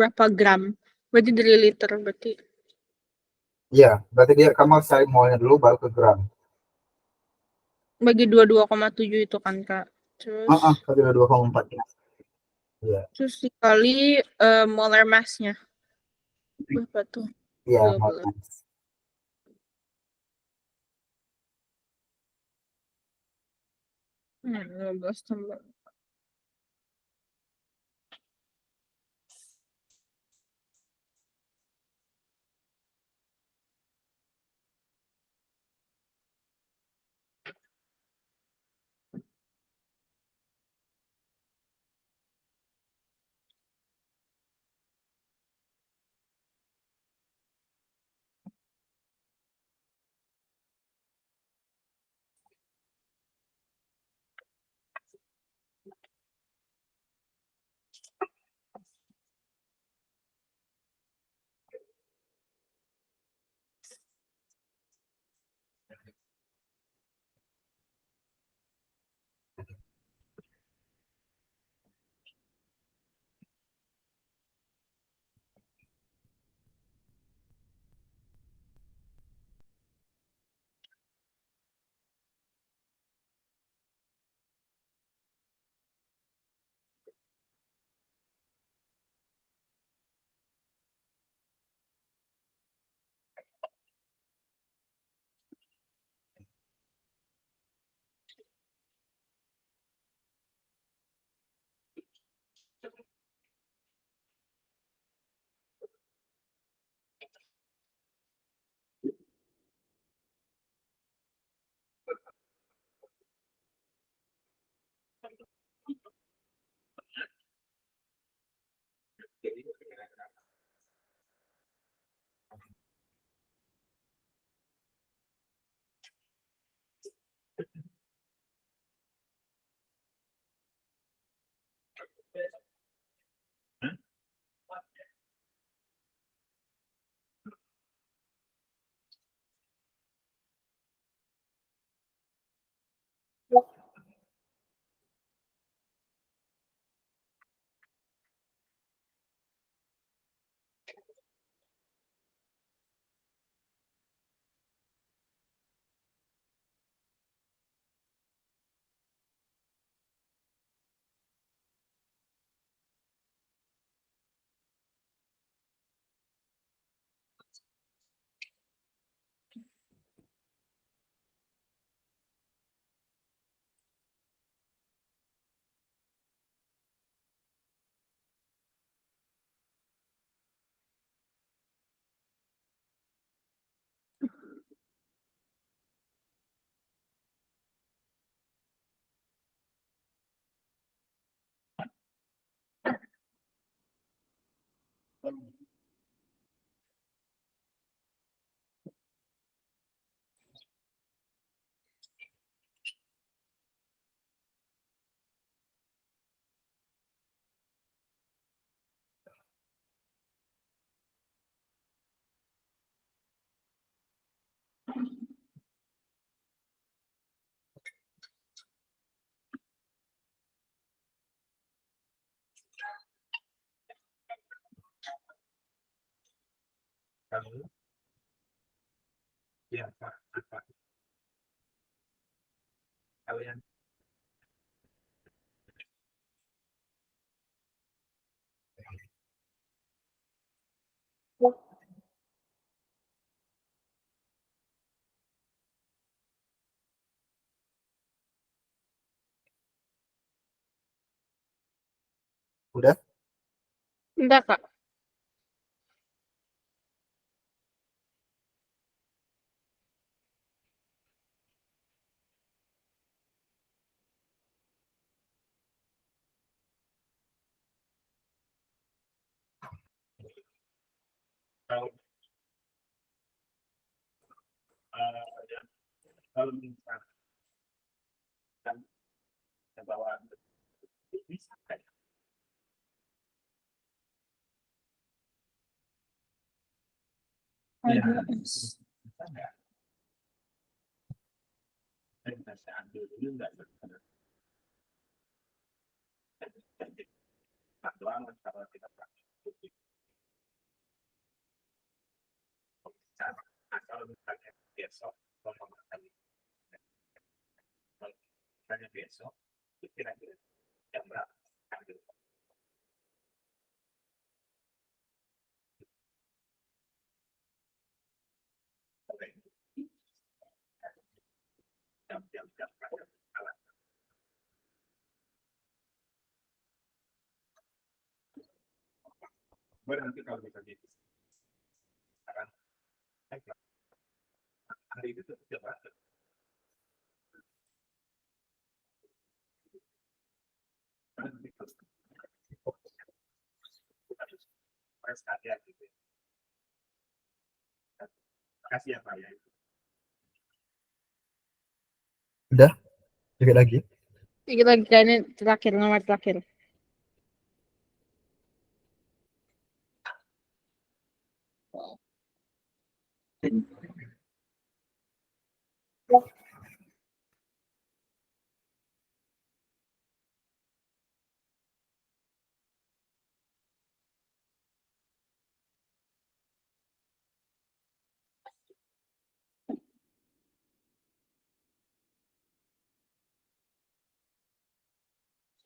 S1: berapa gram? Berarti dari liter berarti.
S2: Iya, berarti dia kamu harus cari molnya dulu baru ke gram.
S1: Bagi 22,7 itu kan, Kak. Terus
S2: Satu dua 2,4 ya. Iya,
S1: terus dikali molar mass-nya. Berapa tuh?
S2: iya,
S1: 12.
S2: molnya.
S1: Hmm, 12 tambah.
S3: Jadi kalau ya Pak, kalian
S2: Udah?
S1: Enggak, Kak.
S3: kalau ya, kalau misalkan bahwa bisa kayak ya
S1: H2S.
S3: bisa nggak saya ambil dulu nggak benar doang kalau kita praktik Tanya besok kalau makan tanya besok kira-kira jam berapa. Jam berarti kalau misalnya sekarang hari itu tuh jam berapa. Sekalian gitu. Kasih ya Pak ya.
S2: Udah, sedikit lagi.
S1: Sedikit lagi kan ini terakhir, nomor terakhir.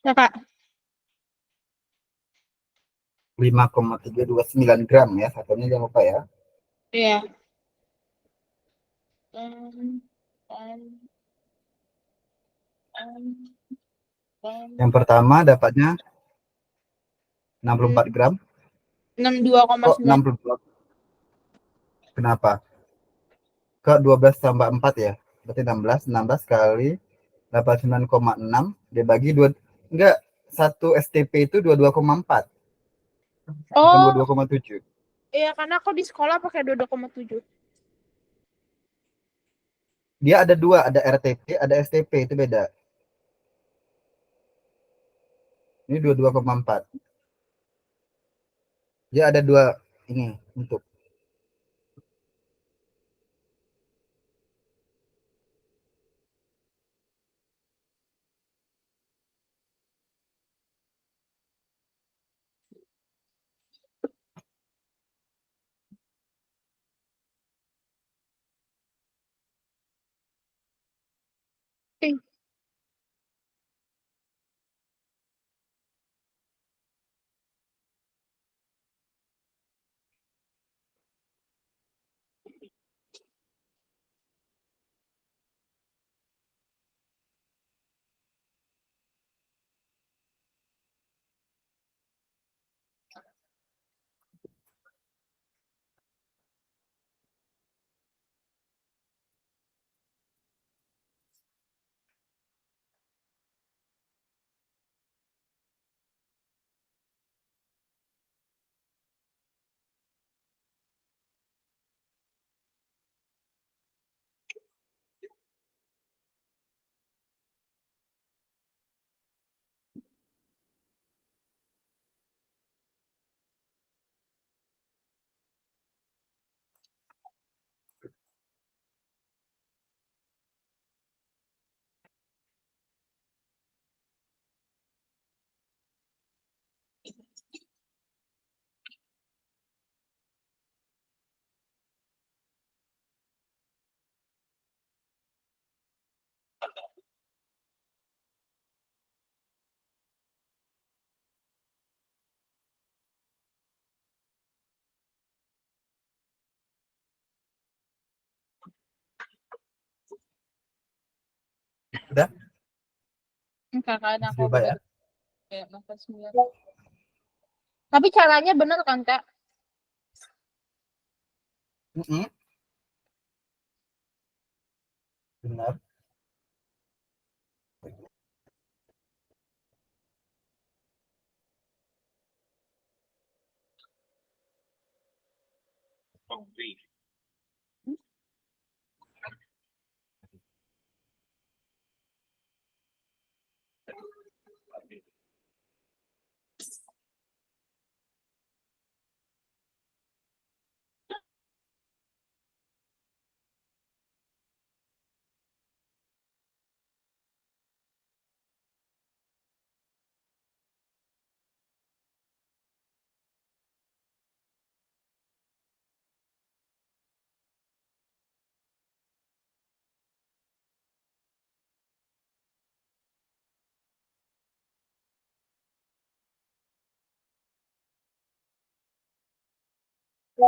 S1: Ya Kak.
S2: 5,329 gram ya, satunya jangan lupa ya.
S1: Iya. Um, um,
S2: Yang pertama dapatnya 64 gram.
S1: 62,9.
S2: Kok 62? Kenapa? Ke 12 tambah 4 ya. Berarti 16. 16 kali 89,6 dibagi 2. Enggak, 1 STP itu 22,4. Bukan
S1: Oh,
S2: 22,7.
S1: iya karena aku di sekolah pakai 22,7.
S2: Dia ada dua, ada RTP, ada STP, itu beda. Ini 22,4. Dia ada dua ini untuk.
S1: Eh,
S2: Udah,
S1: kakak aku
S2: coba ya.
S1: kayak makan 9. Tapi caranya bener kan Kak?
S2: Benar.
S3: Konkret.
S2: .4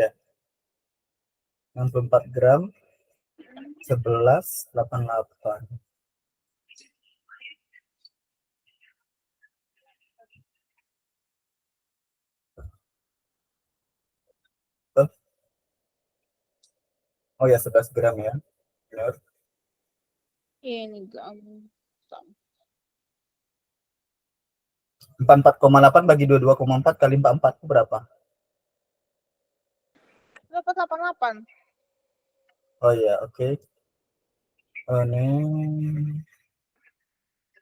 S2: ya. 64 gram 11,88. Oh ya 11 gram ya. Benar.
S1: Ini gram.
S2: 44,8 bagi 22,4 kali 44 itu berapa?
S1: Dapat 88.
S2: Oh ya, oke. Ini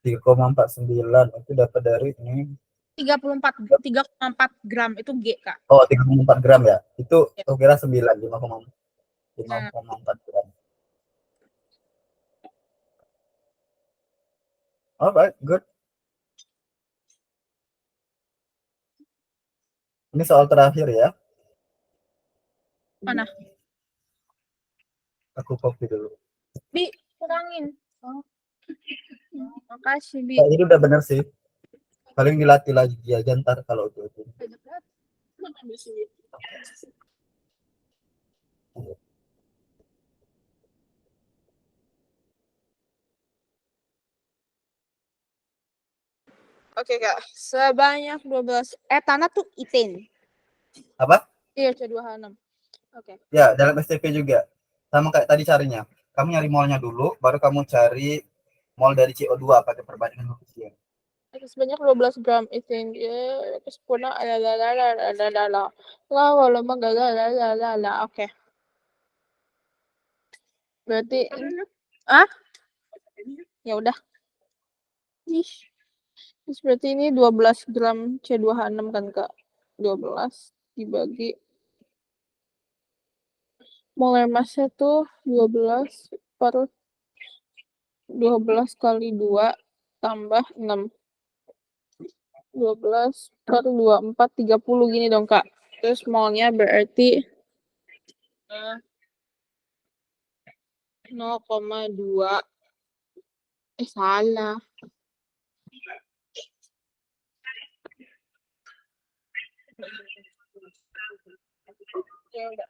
S2: 3,49 itu dapat dari ini.
S1: 3,4 gram itu G, Kak.
S2: Oh, 3,4 gram ya. Itu
S1: Ya.
S2: aku kira 9, 5,4 gram. Alright, good. Ini soal terakhir ya.
S1: Mana?
S2: Aku copy dulu.
S1: Bi, kurangin. Oh. Makasih, Bi.
S2: Ini udah bener sih. Paling dilatih lagi aja ntar kalau itu.
S1: Oke, Kak. Sebanyak 12 tanah tuh iten.
S2: Apa?
S1: Iya, C2H6. Oke.
S2: Ya, dalam STP juga. Sama kayak tadi carinya. Kamu nyari molnya dulu, baru kamu cari mol dari CO2 pakai perbandingan koefisien.
S1: Sebanyak 12 gram iten. Ya, kesempurna la. Oke. Berarti ya udah. Ih. Terus berarti ini 12 gram C2H6 kan, Kak? 12 dibagi molar massnya tuh 12 kali 2 tambah 6. 12 per 24, 30 gini dong, Kak. Terus molnya berarti 0,2. Salah. Ya udah.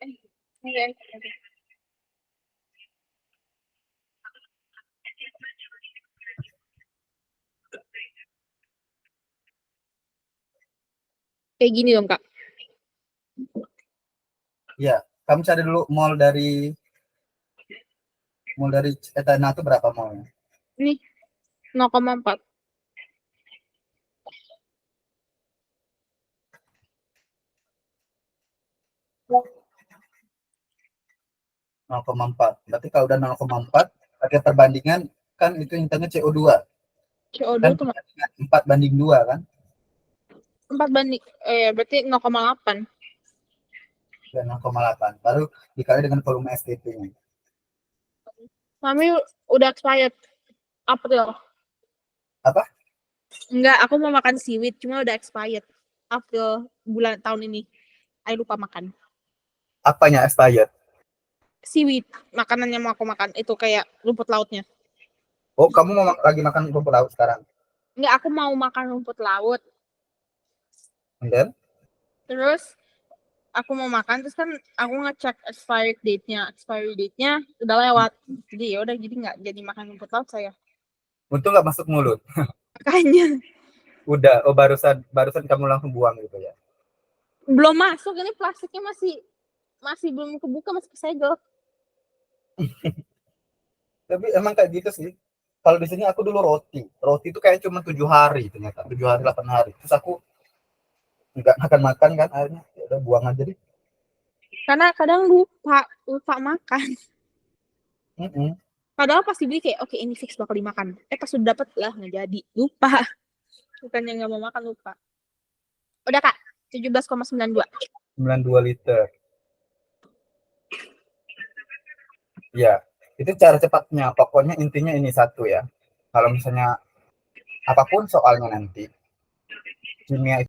S1: Kayak gini dong, Kak.
S2: Ya, kamu cari dulu mol dari etana itu berapa molnya?
S1: Ini 0,4.
S2: Berarti kalau udah 0,4 pakai perbandingan kan itu intinya CO2.
S1: CO2
S2: Kan
S1: tuh
S2: 4:2 kan?
S1: 4 banding. Berarti 0,8.
S2: Dan 0,8. Baru dikali dengan volume STP-nya.
S1: Mami udah expired April.
S2: Apa?
S1: Enggak, aku mau makan seaweed, cuma udah expired April bulan tahun ini. Aku lupa makan.
S2: Apanya expired?
S1: Seaweed, makanan yang mau aku makan itu kayak rumput lautnya.
S2: Oh, kamu mau lagi makan rumput laut sekarang?
S1: Enggak, aku mau makan rumput laut.
S2: And then?
S1: Terus aku mau makan, terus kan aku ngecek expiry date-nya udah lewat. Jadi ya udah, jadi nggak jadi makan rumput laut saya.
S2: Untung nggak masuk mulut.
S1: Makanya
S2: Udah, oh barusan kamu langsung buang gitu ya.
S1: belum masuk, ini plastiknya masih belum kebuka, masih kesegel.
S2: Tapi emang kayak gitu sih. Kalau di sini aku dulu roti itu kayak cuma 7 hari ternyata, 7 hari 8 hari. Terus aku nggak makan kan akhirnya ya udah buang aja deh.
S1: Karena kadang lupa makan. Padahal pasti beli kayak oke, ini fix bakal dimakan. Pas sudah dapet lah nggak jadi, lupa. Bukannya nggak mau makan, lupa. Udah, Kak, 17,92.
S2: 92 liter. Ya, itu cara cepatnya. Pokoknya intinya ini satu ya. Kalau misalnya apapun soalnya nanti, kimia